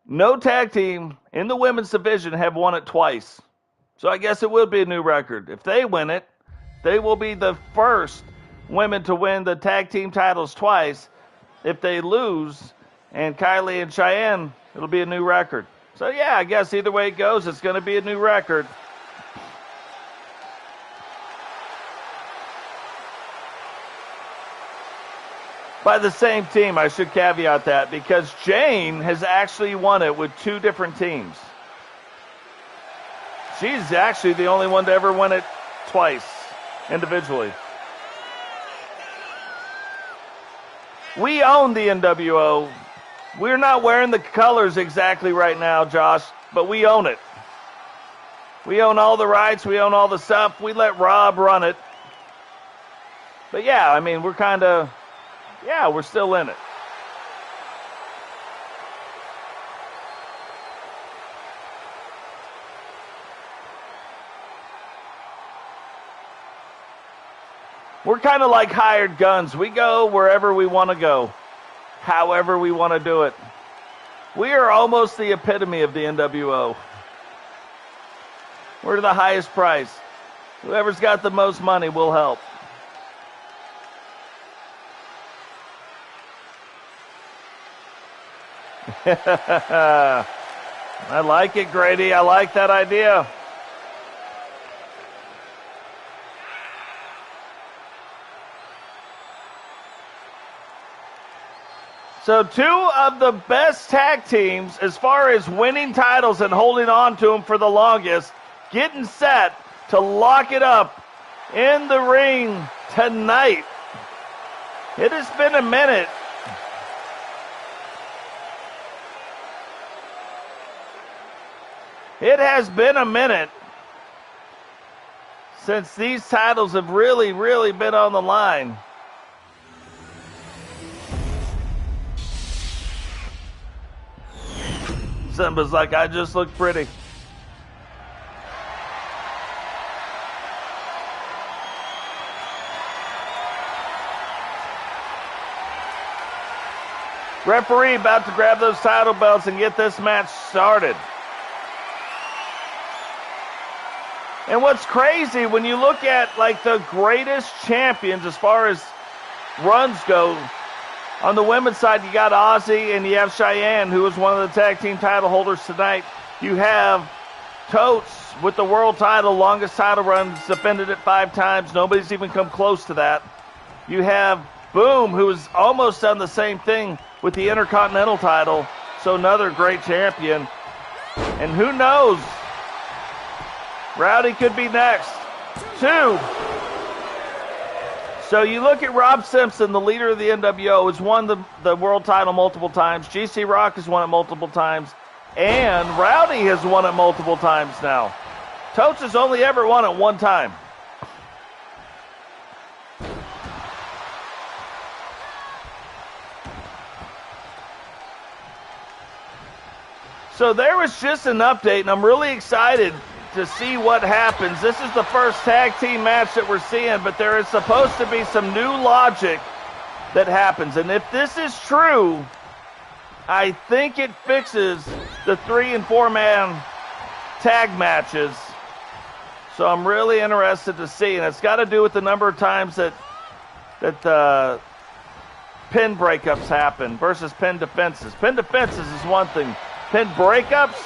No tag team in the women's division have won it twice. So I guess it will be a new record. If they win it, they will be the first women to win the tag team titles twice. If they lose, and Kylee and Shyanne, it'll be a new record. So yeah, I guess either way it goes, it's going to be a new record. By the same team, I should caveat that, because Jane has actually won it with 2 different teams. She's actually the only one to ever win it twice, individually. We own the NWO. We're not wearing the colors exactly right now, Josh, but we own it. We own all the rights. We own all the stuff. We let Rob run it. But yeah, I mean, we're kind of, yeah, we're still in it. We're kind of like hired guns. We go wherever we want to go, however we want to do it. We are almost the epitome of the NWO. We're the highest price. Whoever's got the most money will help. I like it, Grady. I like that idea. So two of the best tag teams as far as winning titles and holding on to them for the longest, getting set to lock it up in the ring tonight. It has been a minute. It has been a minute since these titles have really, really been on the line. Simba's like, I just look pretty. Referee about to grab those title belts and get this match started. And what's crazy, when you look at like the greatest champions as far as runs go, on the women's side, you got Ozzy and you have Shyanne, who is one of the tag team title holders tonight. You have Totes with the world title, longest title run, defended it 5 times. Nobody's even come close to that. You have Boom, who has almost done the same thing with the Intercontinental title. So another great champion. And who knows? Rowdy could be next. 2. So you look at Rob Simpson, the leader of the NWO, has won the world title multiple times. GC Rock has won it multiple times. And Rowdy has won it multiple times now. Totes has only ever won it 1 time. So there was just an update, and I'm really excited to see what happens. This is the first tag team match that we're seeing, but there is supposed to be some new logic that happens. And if this is true, I think it fixes the 3- and 4-man tag matches. So I'm really interested to see. And it's got to do with the number of times that pin breakups happen versus pin defenses. Pin defenses is one thing. Pin breakups,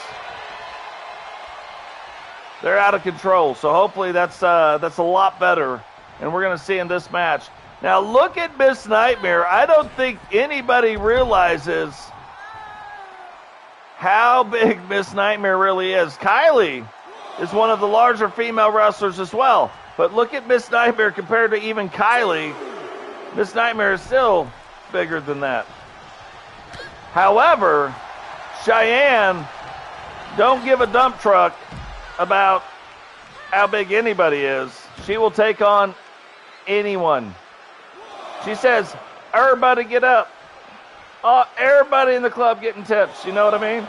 they're out of control. So hopefully that's a lot better, and we're going to see in this match. Now look at Miss Nightmare. I don't think anybody realizes how big Miss Nightmare really is. Kylee is one of the larger female wrestlers as well. But look at Miss Nightmare compared to even Kylee. Miss Nightmare is still bigger than that. However, Shyanne, don't give a dump truck about how big anybody is. She will take on anyone. She says, everybody get up. Everybody in the club getting tips. You know what I mean?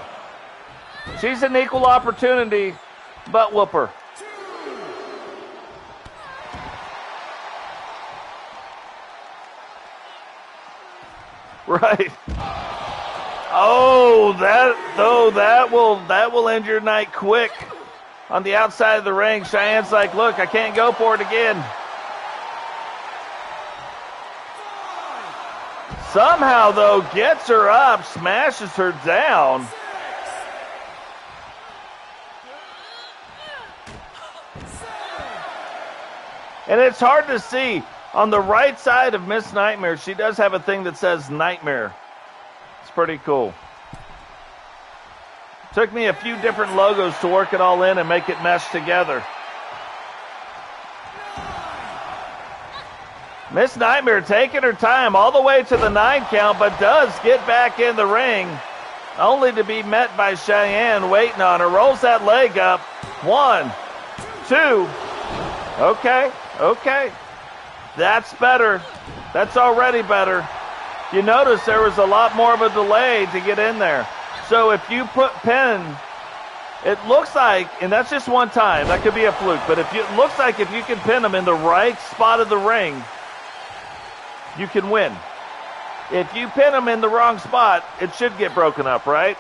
She's an equal opportunity butt whooper. Right. Oh, that will end your night quick. On the outside of the ring, Cheyenne's like, look, I can't go for it again. Somehow, though, gets her up, smashes her down. And it's hard to see. On the right side of Miss Nightmare, she does have a thing that says Nightmare. It's pretty cool. Took me a few different logos to work it all in and make it mesh together. Miss Nightmare taking her time all the way to the 9 count, but does get back in the ring, only to be met by Shyanne waiting on her. Rolls that leg up. 1, 2. Okay, okay. That's better. That's already better. You notice there was a lot more of a delay to get in there. So if you pin, it looks like, and that's just one time, that could be a fluke, but it looks like if you can pin them in the right spot of the ring, you can win. If you pin them in the wrong spot, it should get broken up, right?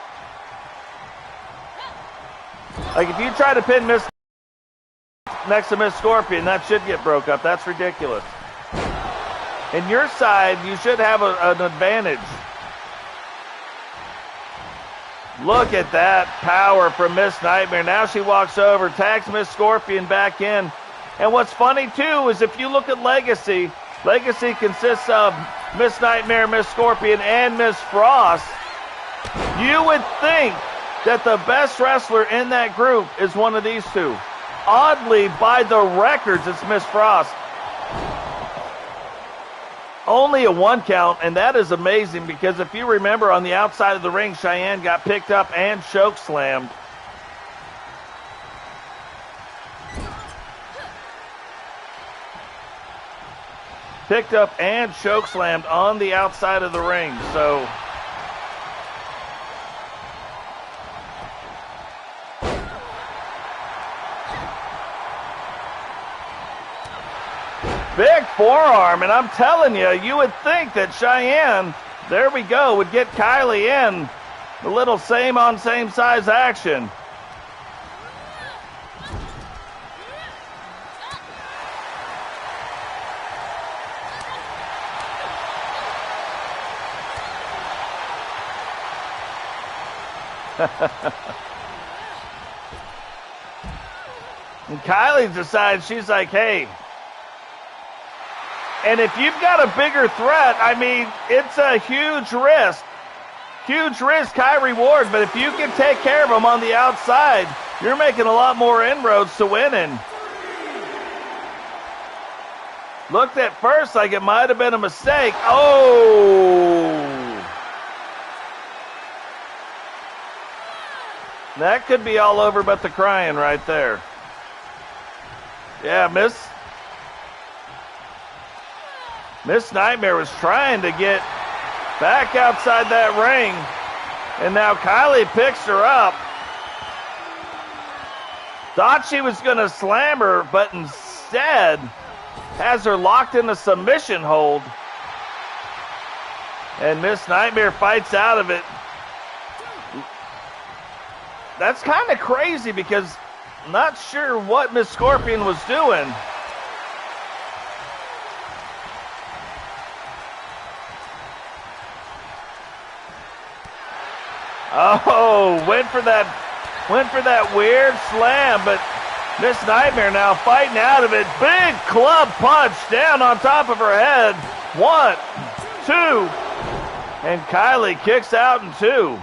Like if you try to pin Miss next to Miss Scorpion, that should get broke up. That's ridiculous. In your side, you should have an advantage. Look at that power from Miss Nightmare. Now she walks over, tags Miss Scorpion back in. And what's funny, too, is if you look at Legacy, Legacy consists of Miss Nightmare, Miss Scorpion, and Miss Frost. You would think that the best wrestler in that group is one of these two. Oddly, by the records, it's Miss Frost. Only a 1 count, and that is amazing because if you remember on the outside of the ring, Shyanne got picked up and choke slammed. Picked up and choke slammed on the outside of the ring. So big forearm, and I'm telling you, you would think that Shyanne, there we go, would get Kylee in. A little same on same size action. And Kylee decides, she's like, hey. And if you've got a bigger threat, I mean, it's a huge risk. Huge risk, high reward. But if you can take care of them on the outside, you're making a lot more inroads to winning. Looked at first like it might have been a mistake. Oh! That could be all over but the crying right there. Yeah, Miss Nightmare was trying to get back outside that ring. And now Kylee picks her up. Thought she was going to slam her, but instead has her locked in a submission hold. And Miss Nightmare fights out of it. That's kind of crazy because I'm not sure what Miss Scorpion was doing. Oh, went for that weird slam, but Miss Nightmare now fighting out of it. Big club punch down on top of her head. 1, 2, and Kylee kicks out in 2.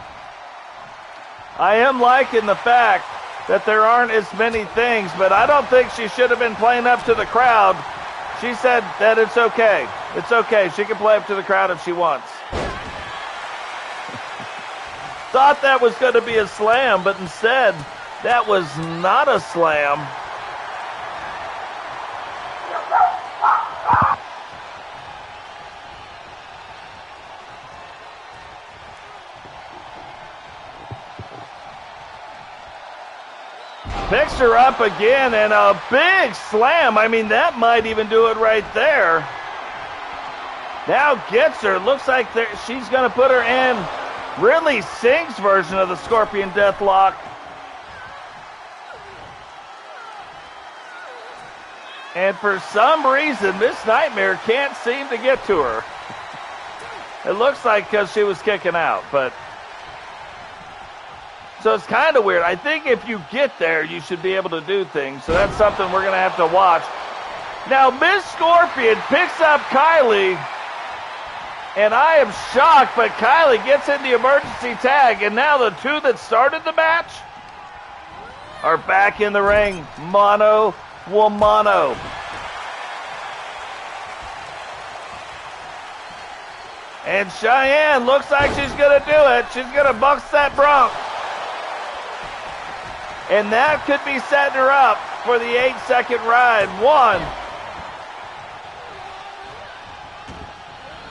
I am liking the fact that there aren't as many things, but I don't think she should have been playing up to the crowd. She said that it's okay. It's okay. She can play up to the crowd if she wants. Thought that was going to be a slam, but instead, that was not a slam. Picks her up again, and a big slam. I mean, that might even do it right there. Now gets her. Looks like she's going to put her in really Singh's version of the Scorpion Deathlock. And for some reason, Miss Nightmare can't seem to get to her. It looks like because she was kicking out, but so it's kind of weird. I think if you get there, you should be able to do things. So that's something we're going to have to watch. Now, Miss Scorpion picks up Kylee. And I am shocked, but Kylee gets in the emergency tag. And now the two that started the match are back in the ring. Mano a mano. And Shyanne looks like she's going to do it. She's going to bust that Bronx. And that could be setting her up for the 8-second ride. 1.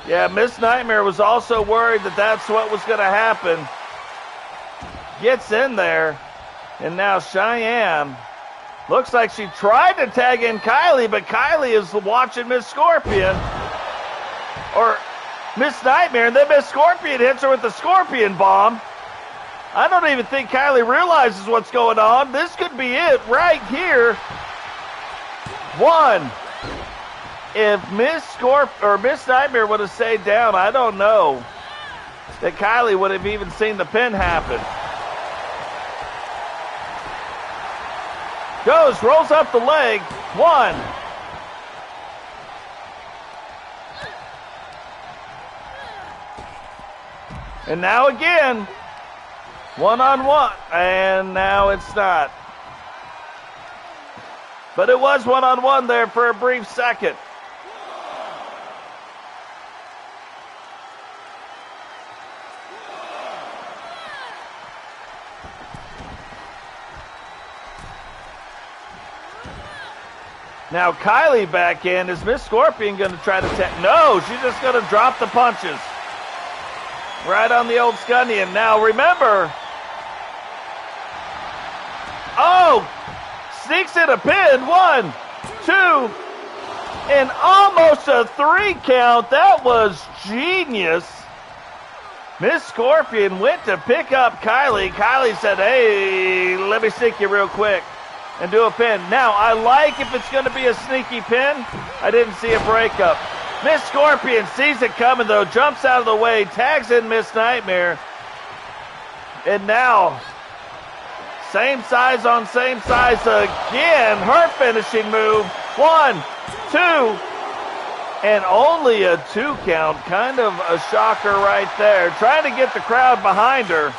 Yeah, Miss Nightmare was also worried that that's what was going to happen. Gets in there, and now Shyanne looks like she tried to tag in Kylee, but Kylee is watching Miss Scorpion, or Miss Nightmare, and then Miss Scorpion hits her with the Scorpion Bomb. I don't even think Kylee realizes what's going on. This could be it right here. 1. If Miss Nightmare would have stayed down, I don't know that Kylee would have even seen the pin happen. Goes, rolls up the leg. 1. And now again, one-on-one. And now it's not. But it was one-on-one there for a brief second. Now Kylee back in. Is Miss Scorpion going to try to No, she's just going to drop the punches. Right on the old Scunnion. Now remember. Oh! Sneaks in a pin. 1, 2, and almost a 3 count. That was genius. Miss Scorpion went to pick up Kylee. Kylee said, hey, let me stick you real quick and do a pin. Now, I like if it's going to be a sneaky pin. I didn't see a breakup. Miss Scorpion sees it coming, though, jumps out of the way, tags in Miss Nightmare. And now, same size on same size again. Her finishing move. 1, 2, and only a 2 count. Kind of a shocker right there. Trying to get the crowd behind her.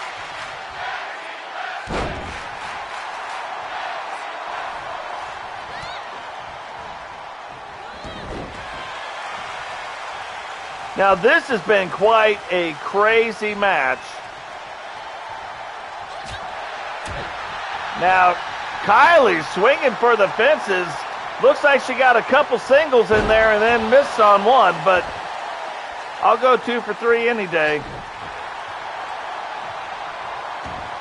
Now this has been quite a crazy match. Now Kylee swinging for the fences. Looks like she got a couple singles in there and then missed on one, but I'll go 2 for 3 any day.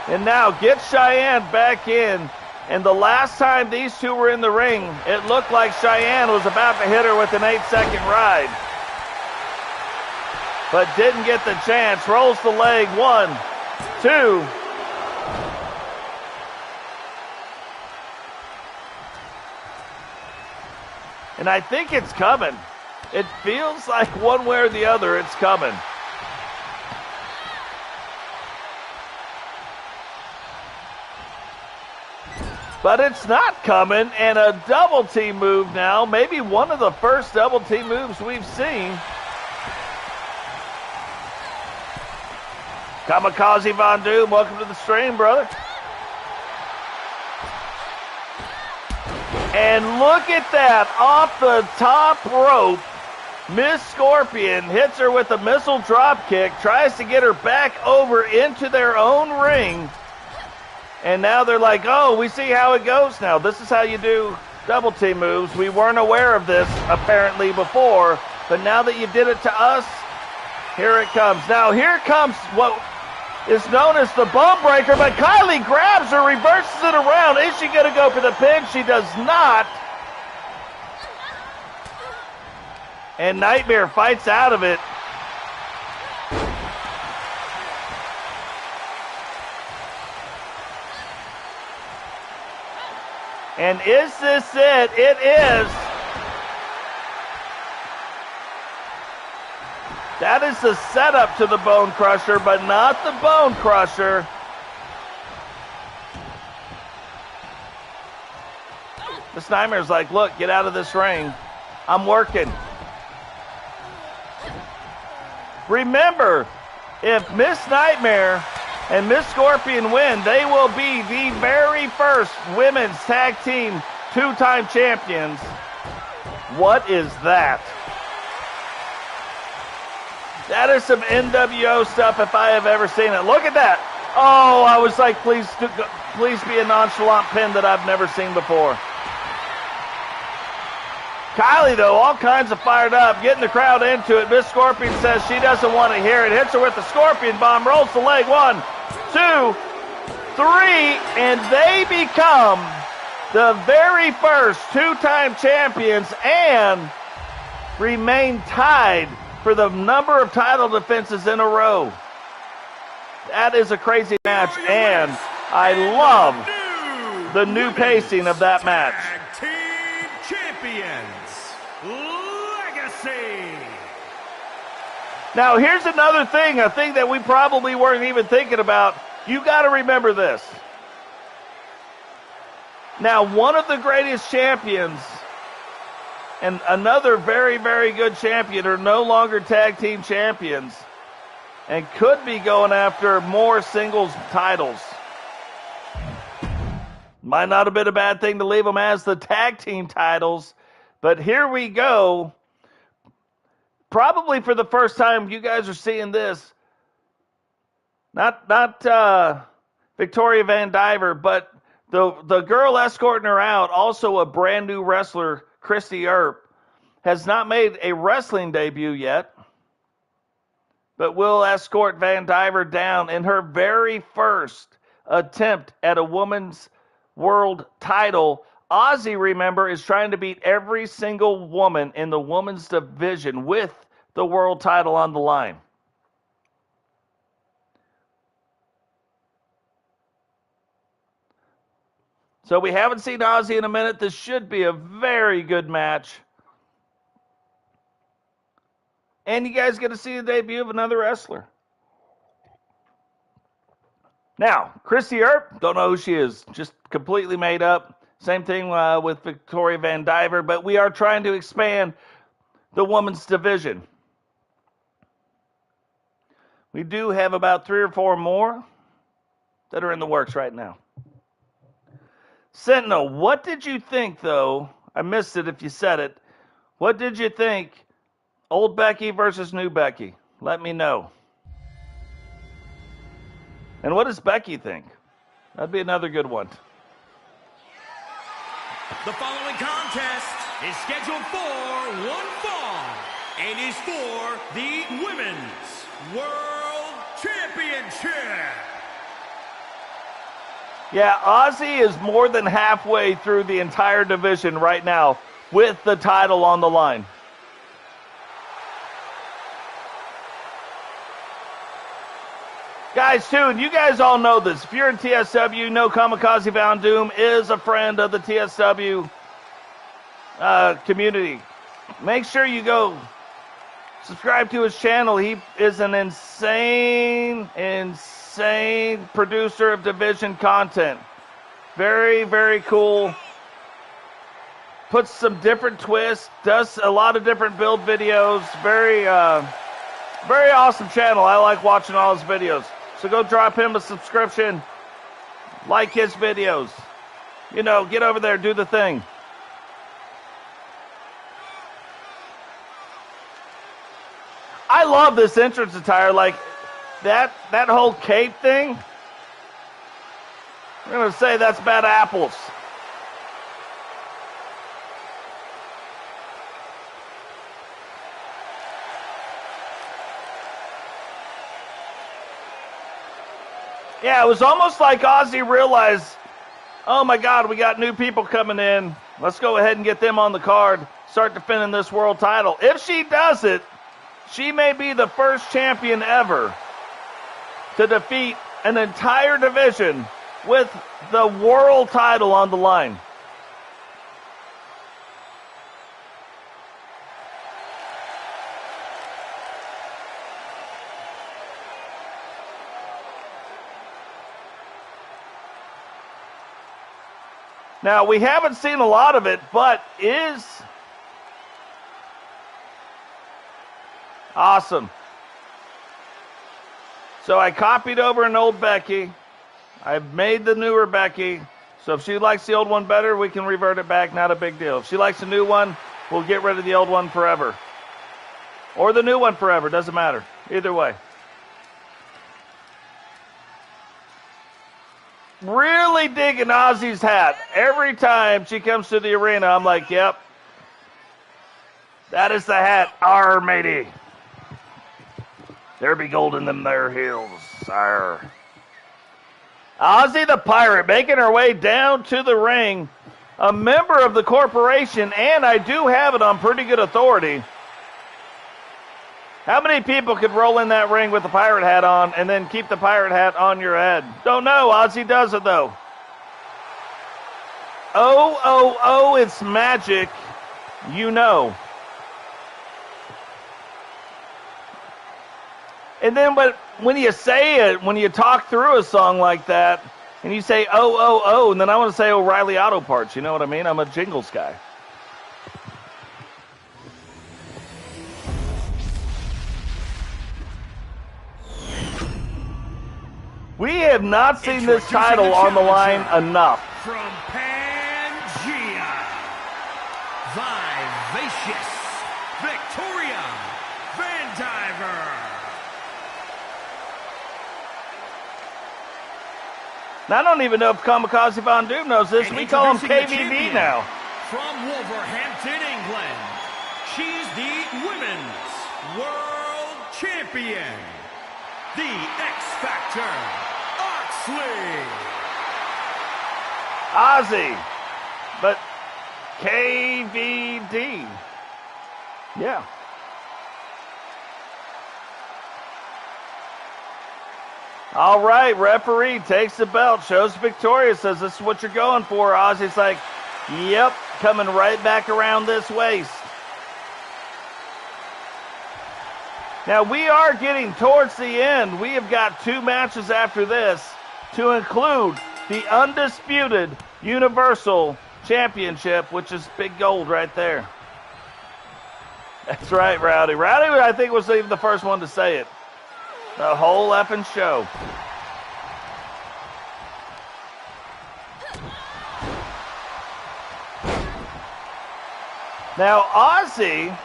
And now get Shyanne back in. And the last time these two were in the ring, it looked like Shyanne was about to hit her with an 8-second ride. But didn't get the chance. Rolls the leg. 1, 2. And I think it's coming. It feels like one way or the other it's coming. But it's not coming, and a double team move now. Maybe one of the first double team moves we've seen. Kamikaze Von Doom, welcome to the stream, brother. And look at that, off the top rope, Miss Scorpion hits her with a missile drop kick, tries to get her back over into their own ring. And now they're like, oh, we see how it goes now. This is how you do double team moves. We weren't aware of this apparently before, but now that you did it to us, here it comes. Now here comes what is known as the bone breaker, but Kylee grabs her, reverses it around. Is she going to go for the pin? She does not. And Nightmare fights out of it. And is this it? It is. That is the setup to the Bone Crusher, but not the Bone Crusher. Miss Nightmare's like, look, get out of this ring. I'm working. Remember, if Miss Nightmare and Miss Scorpion win, they will be the very first women's tag team 2-time champions. What is that? That is some NWO stuff if I have ever seen it. Look at that. Oh, I was like, please be a nonchalant pin that I've never seen before. Kylee, though, all kinds of fired up, getting the crowd into it. Miss Scorpion says she doesn't want to hear it. Hits her with the Scorpion Bomb, rolls the leg. 1, 2, 3, and they become the very first two-time champions and remain tied for the number of title defenses in a row. That is a crazy match, and I love the new pacing of that match. Team Champions Legacy. Now, here's another thing, a thing that we probably weren't even thinking about. You got to remember this. Now, one of the greatest champions and another very, very good champion are no longer tag team champions and could be going after more singles titles. Might not have been a bad thing to leave them as the tag team titles, but here we go. Probably for the first time you guys are seeing this. Not Victoria VanDiver, but the girl escorting her out, also a brand new wrestler, Christy Earp, has not made a wrestling debut yet, but will escort VanDiver down in her very first attempt at a woman's world title. Ozzy, remember, is trying to beat every single woman in the women's division with the world title on the line. So we haven't seen Ozzy in a minute. This should be a very good match. And you guys get to see the debut of another wrestler. Now, Christy Earp, don't know who she is. Just completely made up. Same thing with Victoria VanDiver. But we are trying to expand the women's division. We do have about 3 or 4 more that are in the works right now. Sentinel, what did you think, though? I missed it if you said it. What did you think? Old Becky versus new Becky. Let me know. And what does Becky think? That'd be another good one. The following contest is scheduled for one fall and is for the Women's World Championship. Yeah, Ozzy is more than halfway through the entire division right now with the title on the line. Guys, too, and you guys all know this. If you're in TSW, you know Kamikaze Von Doom is a friend of the TSW community. Make sure you go subscribe to his channel. He is an insane producer of division content. Very, very cool. Puts some different twists. Does a lot of different build videos. Very awesome channel. I like watching all his videos. So go drop him a subscription. Like his videos. You know, get over there, do the thing. I love this entrance attire. Like, that whole cape thing. We're going to say that's bad apples. Yeah, it was almost like Ozzy realized, oh my God, we got new people coming in. Let's go ahead and get them on the card. Start defending this world title. If she does it, she may be the first champion ever to defeat an entire division with the world title on the line. Now, we haven't seen a lot of it, but is awesome. So I copied over an old Becky. I've made the newer Becky. So if she likes the old one better, we can revert it back. Not a big deal. If she likes the new one, we'll get rid of the old one forever. Or the new one forever. Doesn't matter. Either way. Really digging Ozzy's hat. Every time she comes to the arena, I'm like, yep. That is the hat. Arr, matey. There be gold in them there hills, sire. Ozzy the Pirate making her way down to the ring. A member of the corporation, and I do have it on pretty good authority. How many people could roll in that ring with the pirate hat on and then keep the pirate hat on your head? Don't know. Ozzy does it, though. Oh, it's magic. You know. And then when you say it, when you talk through a song like that, and you say, oh, and then I want to say O'Reilly Auto Parts. You know what I mean? I'm a jingles guy. We have not seen this title on the line enough. From Pangea, Vivacious Victoria VanDiver. Now, I don't even know if Kamikaze Von Doom knows this. We call him KVV now. From Wolverhampton, England, she's the Women's World Champion, the X Factor, Oxley. Ozzy, but KVD. Yeah. All right, referee takes the belt, shows Victoria, says this is what you're going for. Ozzy's like, yep, coming right back around this waist. Now, we are getting towards the end. We have got 2 matches after this to include the undisputed Universal Championship, which is big gold right there. That's right, Rowdy. Rowdy, I think, was even the first one to say it. The whole effing show. Now, Ozzy,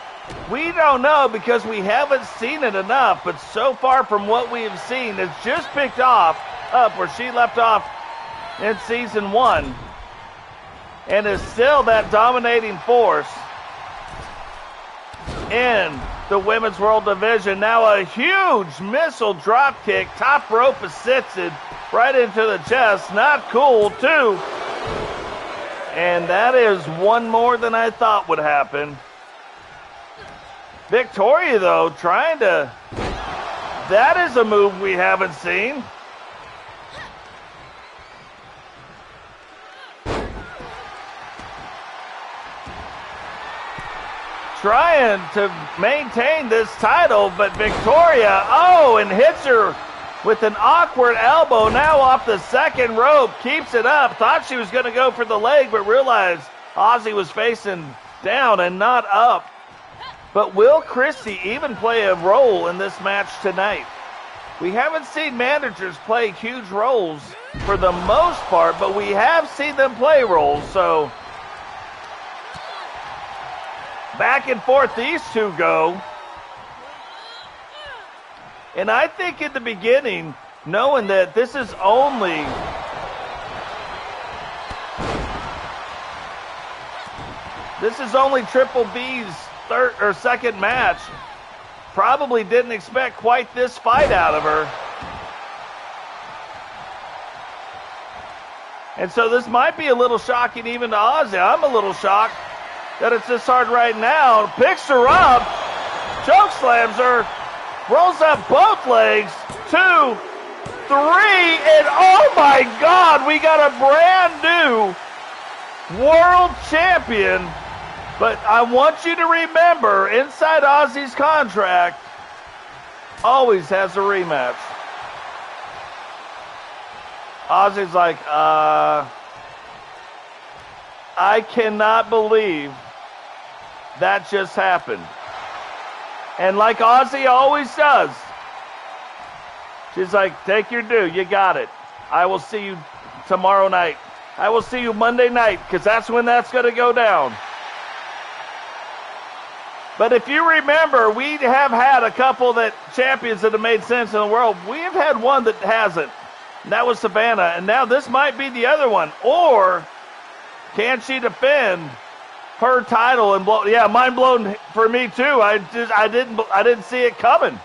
we don't know because we haven't seen it enough, but so far from what we have seen, it's just picked up where she left off in season 1 and is still that dominating force in the Women's World Division. Now a huge missile drop kick, top rope assisted right into the chest. Not cool, too. And that is one more than I thought would happen. Victoria, though, trying to... That is a move we haven't seen. Trying to maintain this title, but Victoria, and hits her with an awkward elbow now off the second rope, keeps it up, thought she was going to go for the leg, but realized Ozzy was facing down and not up. But will Christie even play a role in this match tonight? We haven't seen managers play huge roles for the most part, but we have seen them play roles, so... Back and forth these two go. And I think in the beginning, knowing that this is only Triple B's third or second match, probably didn't expect quite this fight out of her. And so this might be a little shocking even to Ozzy. I'm a little shocked that it's this hard right now. Picks her up, choke slams her, rolls up both legs, 2, 3, and oh my God, we got a brand new world champion. But I want you to remember, inside Ozzy's contract, always has a rematch. Ozzy's like, I cannot believe that just happened. And like Ozzy always does, she's like, take your due. You got it. I will see you tomorrow night. I will see you Monday night, because that's when that's going to go down. But if you remember, we have had a couple that champions that have made sense in the world. We have had one that hasn't. And that was Savannah. And now this might be the other one. Or can she defend her title and blow. Yeah, mind blown for me too. I didn't see it coming.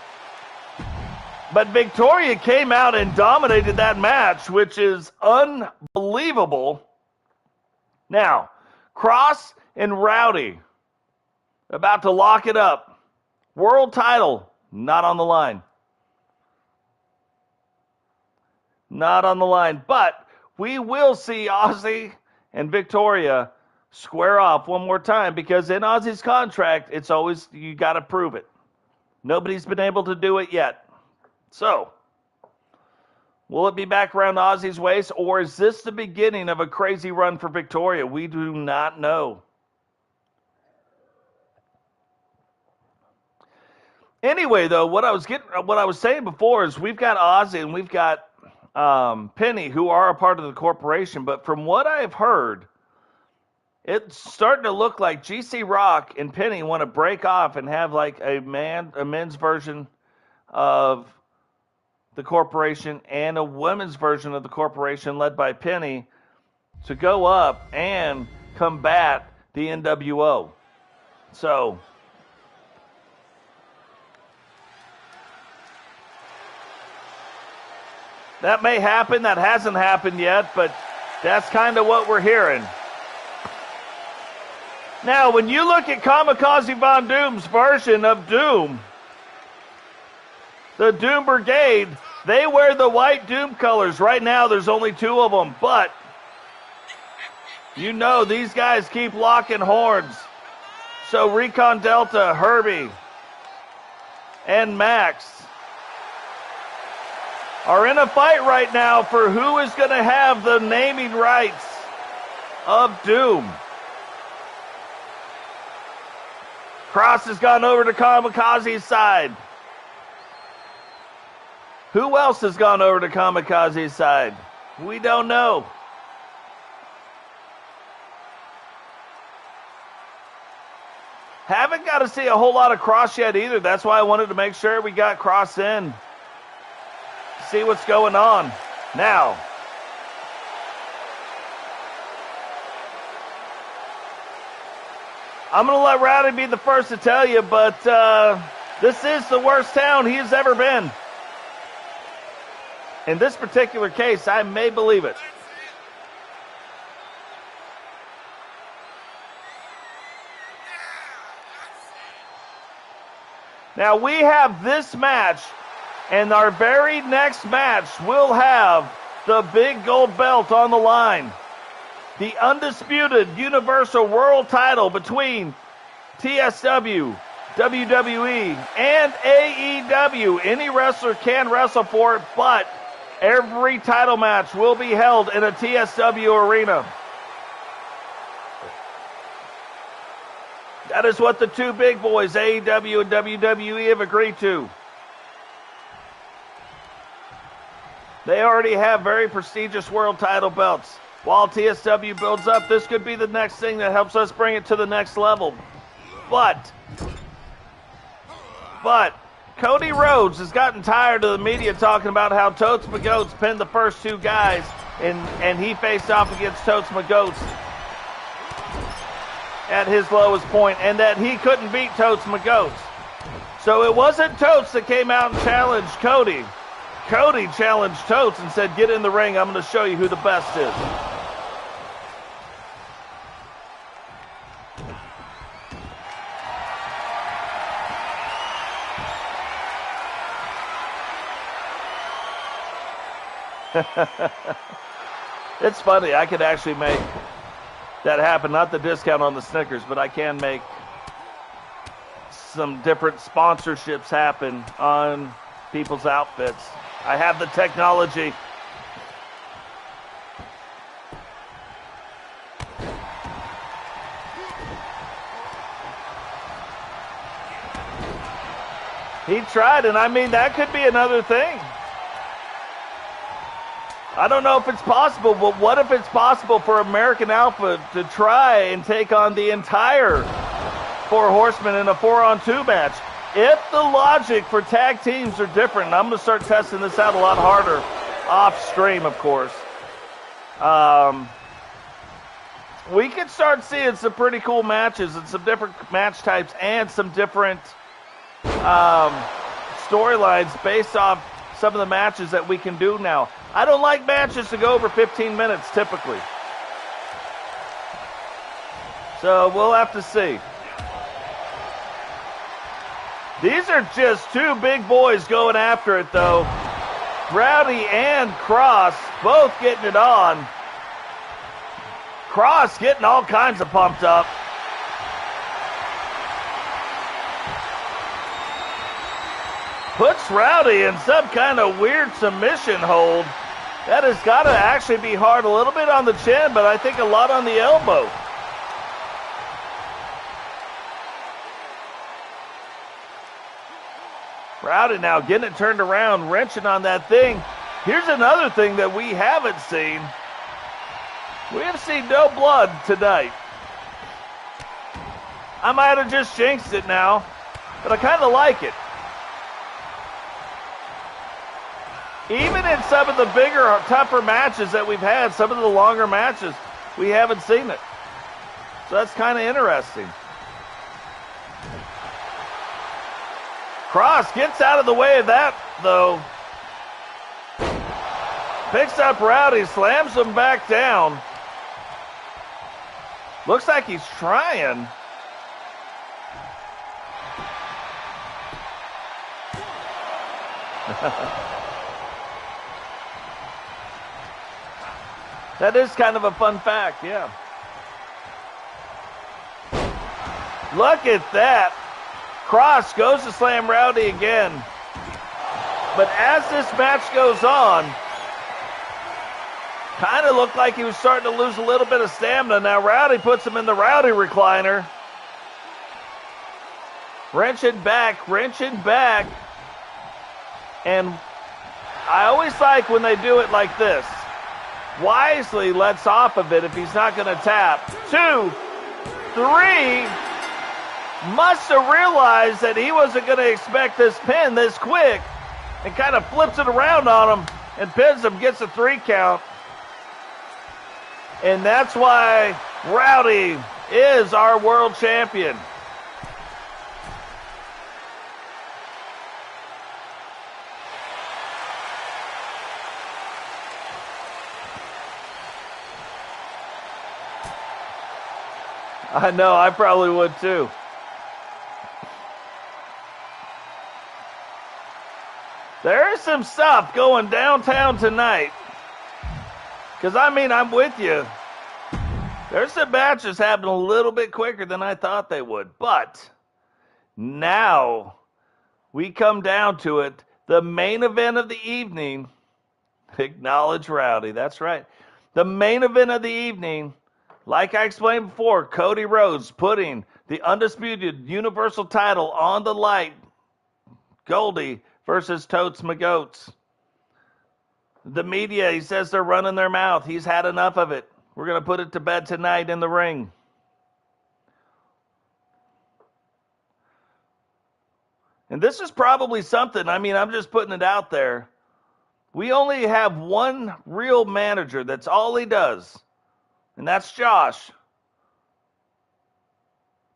But Victoria came out and dominated that match, which is unbelievable. Now, Cross and Rowdy about to lock it up. World title not on the line. Not on the line. But we will see Ozzy and Victoria square off one more time, because in Ozzy's contract, it's always, you got to prove it. Nobody's been able to do it yet. So, will it be back around Ozzy's waist, or is this the beginning of a crazy run for Victoria? We do not know. Anyway, though, what I was saying before is we've got Ozzy and we've got Penny, who are a part of the corporation, but from what I've heard, it's starting to look like GC Rock and Penny want to break off and have like a men's version of the corporation and a women's version of the corporation led by Penny to go up and combat the NWO. So, that may happen. That hasn't happened yet, but that's kind of what we're hearing. Now, when you look at Kamikaze Von Doom's version of Doom, the Doom Brigade, they wear the white Doom colors. Right now, there's only 2 of them, but you know these guys keep locking horns. So Recon Delta, Herbie, and Max are in a fight right now for who is going to have the naming rights of Doom. Cross has gone over to Kamikaze's side. Who else has gone over to Kamikaze's side? We don't know. Haven't got to see a whole lot of Cross yet either. That's why I wanted to make sure we got Cross in. See what's going on. Now, I'm going to let Rowdy be the first to tell you, but this is the worst town he's ever been. In this particular case, I may believe it. Now, we have this match, and our very next match will have the big gold belt on the line. The undisputed Universal World title between TSW, WWE, and AEW. Any wrestler can wrestle for it, but every title match will be held in a TSW arena. That is what the 2 big boys, AEW and WWE, have agreed to. They already have very prestigious world title belts. While TSW builds up, this could be the next thing that helps us bring it to the next level. But Cody Rhodes has gotten tired of the media talking about how TotesMcGotes pinned the first 2 guys and he faced off against TotesMcGotes at his lowest point, and that he couldn't beat TotesMcGotes. So it wasn't Totes that came out and challenged Cody. Cody challenged Totes and said, get in the ring, I'm going to show you who the best is. It's funny, I could actually make that happen. Not the discount on the Snickers, but I can make some different sponsorships happen on people's outfits. I have the technology. He tried, and I mean, that could be another thing. I don't know if it's possible, but what if it's possible for American Alpha to try and take on the entire 4 Horsemen in a 4-on-2 match? If the logic for tag teams are different, and I'm going to start testing this out a lot harder, off stream, of course. we could start seeing some pretty cool matches and some different match types and some different storylines based off some of the matches that we can do now. I don't like matches to go over 15 minutes typically. So we'll have to see. These are just two big boys going after it, though. Rowdy and Cross both getting it on. Cross getting all kinds of pumped up. Puts Rowdy in some kind of weird submission hold. That has got to actually be hard, a little bit on the chin, but I think a lot on the elbow. Rowdy now getting it turned around, wrenching on that thing. Here's another thing that we haven't seen. We have seen no blood tonight. I might have just jinxed it now, but I kind of like it. Even in some of the bigger, tougher matches that we've had, some of the longer matches, we haven't seen it. So that's kind of interesting. Cross gets out of the way of that, though. Picks up Rowdy, slams him back down. Looks like he's trying. That is kind of a fun fact, yeah. Look at that. Cross goes to slam Rowdy again. But as this match goes on, kind of looked like he was starting to lose a little bit of stamina. Now Rowdy puts him in the Rowdy recliner. Wrenching back. And I always like when they do it like this. Wisely lets off of it if he's not going to tap. 2, 3. Must have realized that he wasn't going to expect this pin this quick and kind of flips it around on him and pins him, gets a 3 count. And that's why Rowdy is our world champion. I know, I probably would too. There is some stuff going downtown tonight. Because, I mean, I'm with you. There's some matches happening a little bit quicker than I thought they would. But now we come down to it. The main event of the evening. Acknowledge Rowdy. That's right. The main event of the evening, like I explained before, Cody Rhodes putting the undisputed universal title on the light. Goldie versus TotesMcGotes. The media, he says they're running their mouth. He's had enough of it. We're going to put it to bed tonight in the ring. And this is probably something, I mean, I'm just putting it out there. We only have one real manager. That's all he does. And that's Josh.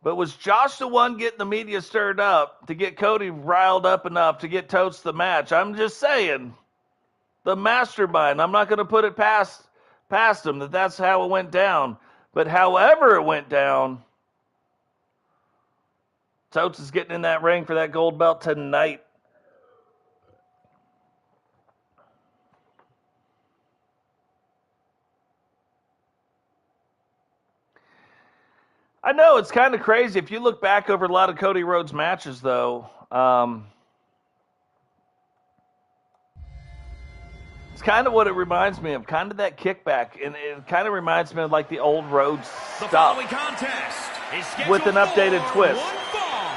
But was Josh the one getting the media stirred up to get Cody riled up enough to get Totes the match? I'm just saying, the mastermind. I'm not going to put it past him that that's how it went down. But however it went down, Totes is getting in that ring for that gold belt tonight. I know, it's kind of crazy. If you look back over a lot of Cody Rhodes matches, though, it's kind of what it reminds me of, kind of that kickback. And it kind of reminds me of like the old Rhodes stuff with an updated twist. One fall,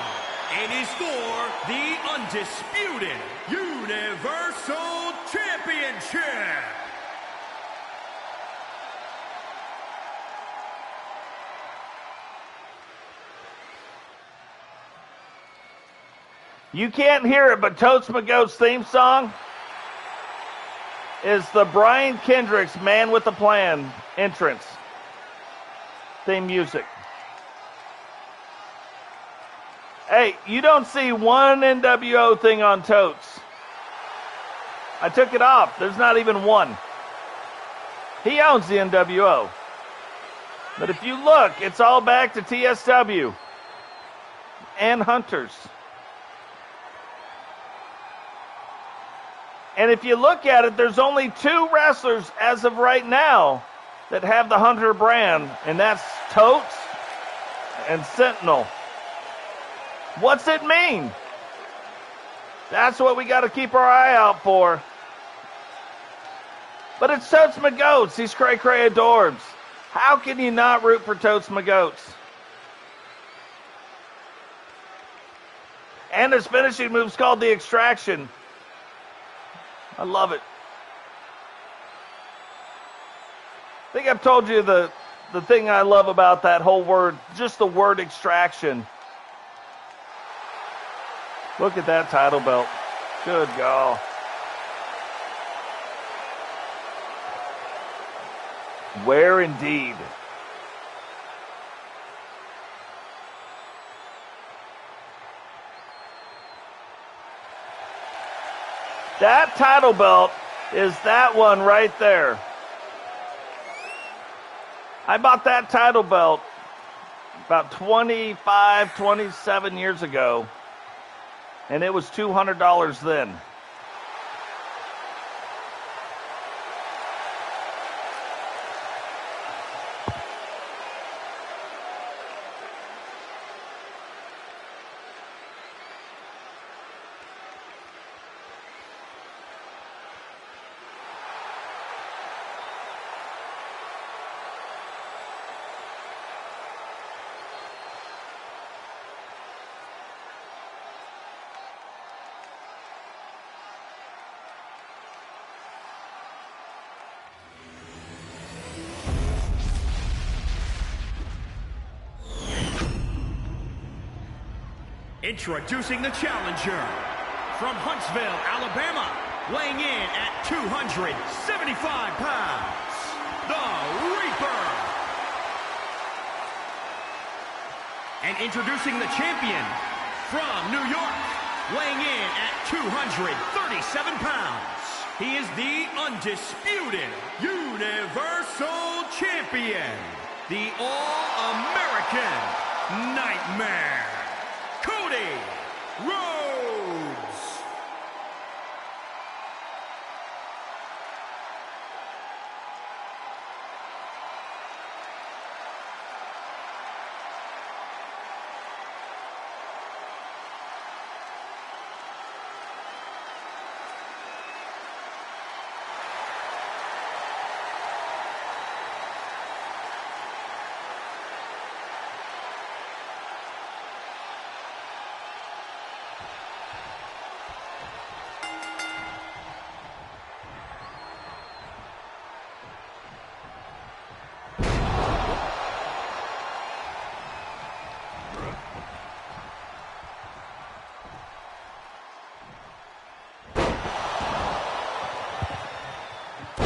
and is for the undisputed Universal Championship. You can't hear it, but TotesMcGotes' theme song is the Brian Kendrick's Man with a Plan entrance. theme music. Hey, you don't see one NWO thing on Totes. I took it off. There's not even one. He owns the NWO. But if you look, it's all back to TSW and Hunters. And if you look at it, there's only 2 wrestlers as of right now that have the Hunter brand, and that's Totes and Sentinel. What's it mean? That's what we got to keep our eye out for. But it's TotesMcGotes. He's cray-cray adorbs. How can you not root for TotesMcGotes? And his finishing move's called the Extraction. I love it. I think I've told you the thing I love about that whole word, just the word extraction. Look at that title belt. Good God. Where indeed. That title belt is that one right there. I bought that title belt about 25, 27 years ago, and it was $200 then. Introducing the challenger from Huntsville, Alabama, weighing in at 275 pounds, the Reaper. And introducing the champion from New York, weighing in at 237 pounds. He is the undisputed Universal Champion, the All-American Nightmare, Cody Rhodes.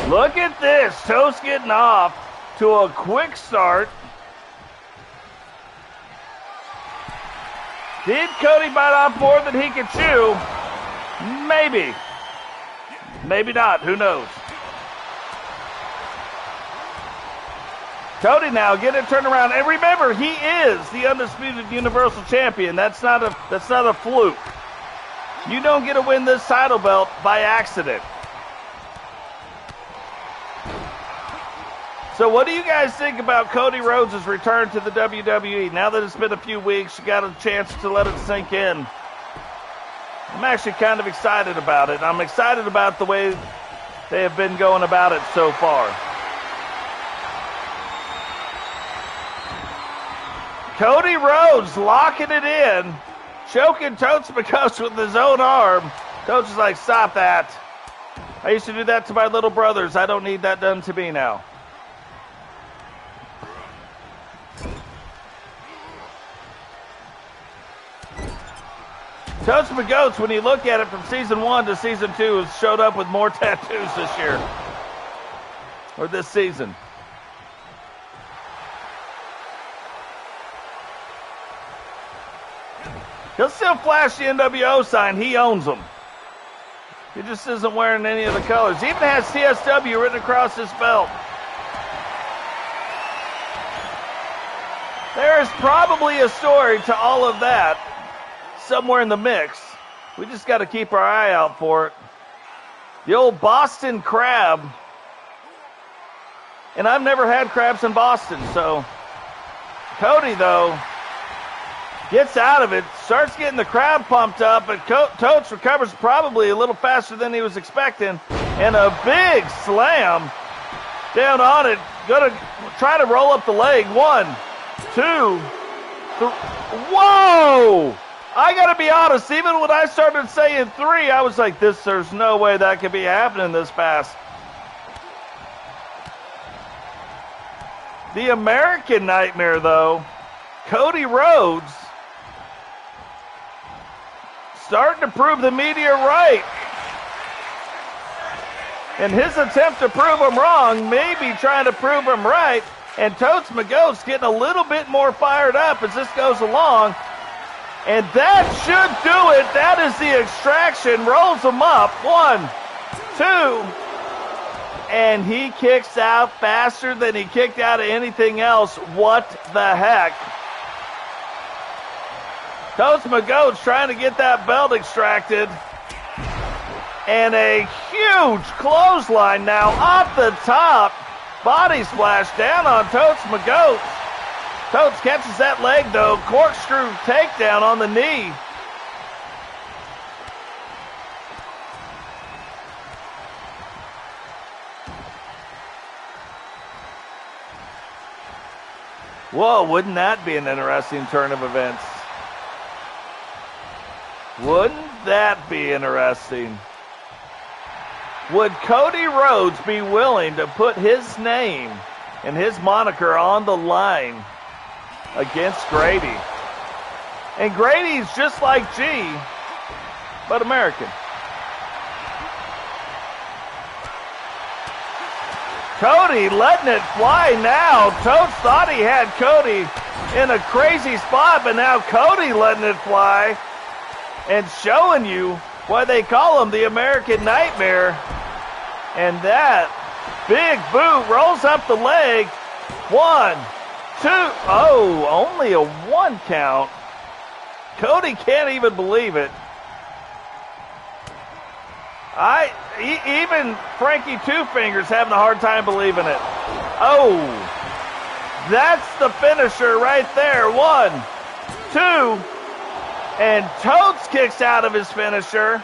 Look at this. Totes getting off to a quick start. Did Cody bite off more than he could chew? Maybe. Maybe not. Who knows? Cody now get it turned around. And remember, he is the undisputed Universal Champion. That's not a fluke. You don't get to win this title belt by accident. So what do you guys think about Cody Rhodes' return to the WWE? Now that it's been a few weeks, you got a chance to let it sink in. I'm actually kind of excited about it. I'm excited about the way they have been going about it so far. Cody Rhodes locking it in, choking TotesMcGotes with his own arm. Totes is like, stop that. I used to do that to my little brothers. I don't need that done to me now. TotesMcGotes, when you look at it from season 1 to season 2, has showed up with more tattoos this year. Or this season. He'll still flash the NWO sign. He owns them. He just isn't wearing any of the colors. He even has TSW written across his belt. There is probably a story to all of that somewhere in the mix. We just got to keep our eye out for it. The old Boston crab. And I've never had crabs in Boston, so Cody, though, gets out of it, starts getting the crowd pumped up, but Totes recovers probably a little faster than he was expecting, and a big slam down on it. Gonna try to roll up the leg. 1, 2, 3. Whoa! I gotta be honest, even when I started saying 3, I was like, there's no way that could be happening this fast. The American Nightmare, though, Cody Rhodes, starting to prove the media right. In his attempt to prove them wrong, maybe trying to prove them right, and TotesMcGotes getting a little bit more fired up as this goes along. And that should do it. That is the extraction. Rolls him up. 1, 2. And he kicks out faster than he kicked out of anything else. What the heck? TotesMcGotes trying to get that belt extracted. And a huge clothesline now off the top. Body splash down on TotesMcGotes. Totes catches that leg, though. Corkscrew takedown on the knee. Whoa, wouldn't that be an interesting turn of events? Wouldn't that be interesting? Would Cody Rhodes be willing to put his name and his moniker on the line against Grady? And Grady's just like G, but American. Cody letting it fly now. Totes thought he had Cody in a crazy spot, but now Cody letting it fly and showing you why they call him the American Nightmare. And that big boot rolls up the leg. 1, 2. Oh, only a 1 count. Cody can't even believe it. Even Frankie Two Fingers having a hard time believing it. Oh, that's the finisher right there. 1, 2, and Totes kicks out of his finisher.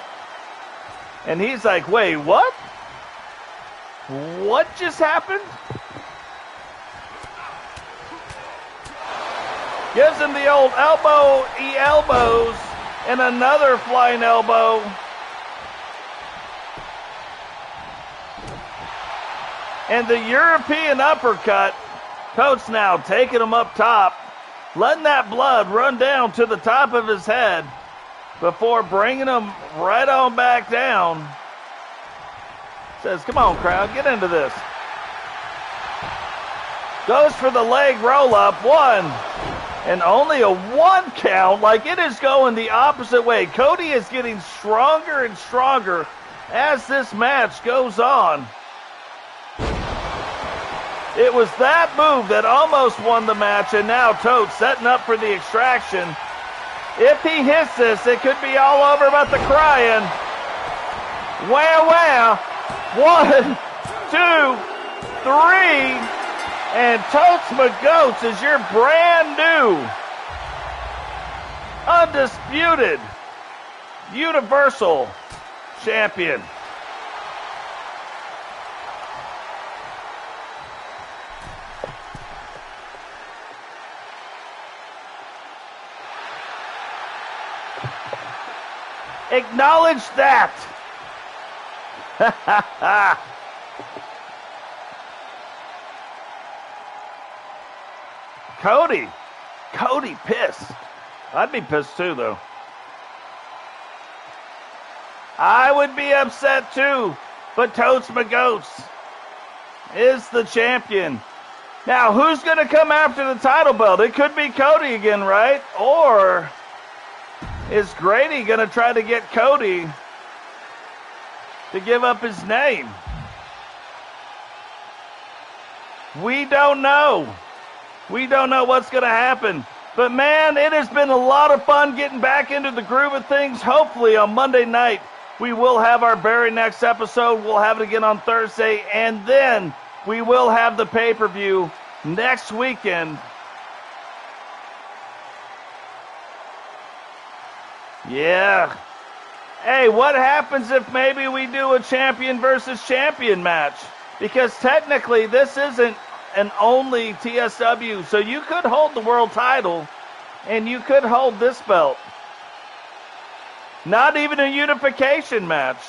And he's like, wait, what? What just happened? Gives him the old elbow, he elbows, and another flying elbow. And the European uppercut. Totes now taking him up top, letting that blood run down to the top of his head before bringing him right on back down. Says, come on, crowd, get into this. Goes for the leg roll-up. 1, and only a 1 count. Like, it is going the opposite way. Cody is getting stronger and stronger as this match goes on. It was that move that almost won the match, and now Totes setting up for the extraction. If he hits this, it could be all over but the crying. Wow, wow. 1, 2, 3, and TotesMcGotes is your brand new, undisputed, Universal Champion. Acknowledge that. Cody pissed. I'd be pissed too, though. I would be upset too, but TotesMcGotes is the champion. Now, who's going to come after the title belt? It could be Cody again, right? Or Is Grady going to try to get Cody to give up his name? We don't know. We don't know what's going to happen. But, man, it has been a lot of fun getting back into the groove of things. Hopefully on Monday night we will have our very next episode. We'll have it again on Thursday. And then we will have the pay-per-view next weekend. Yeah. Hey, what happens if maybe we do a champion versus champion match? Because technically this isn't an only TSW, so you could hold the world title and you could hold this belt. Not even a unification match.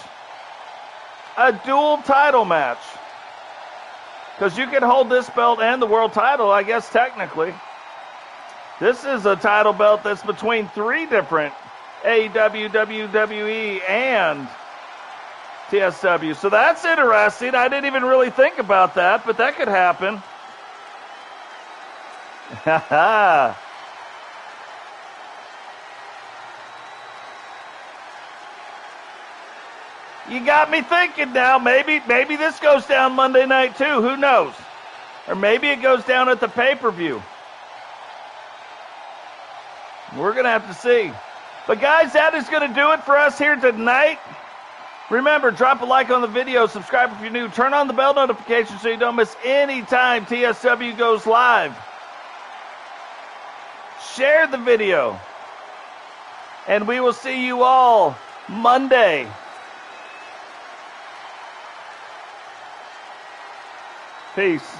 A dual title match. Because you could hold this belt and the world title, I guess technically. This is a title belt that's between 3 different AEW, WWE, and TSW. So that's interesting. I didn't even really think about that, but that could happen. You got me thinking now. Maybe this goes down Monday night too. Who knows? Or maybe it goes down at the pay-per-view. We're going to have to see. But guys, that is going to do it for us here tonight. Remember, drop a like on the video, subscribe if you're new, turn on the bell notification so you don't miss any time TSW goes live. Share the video. And we will see you all Monday. Peace.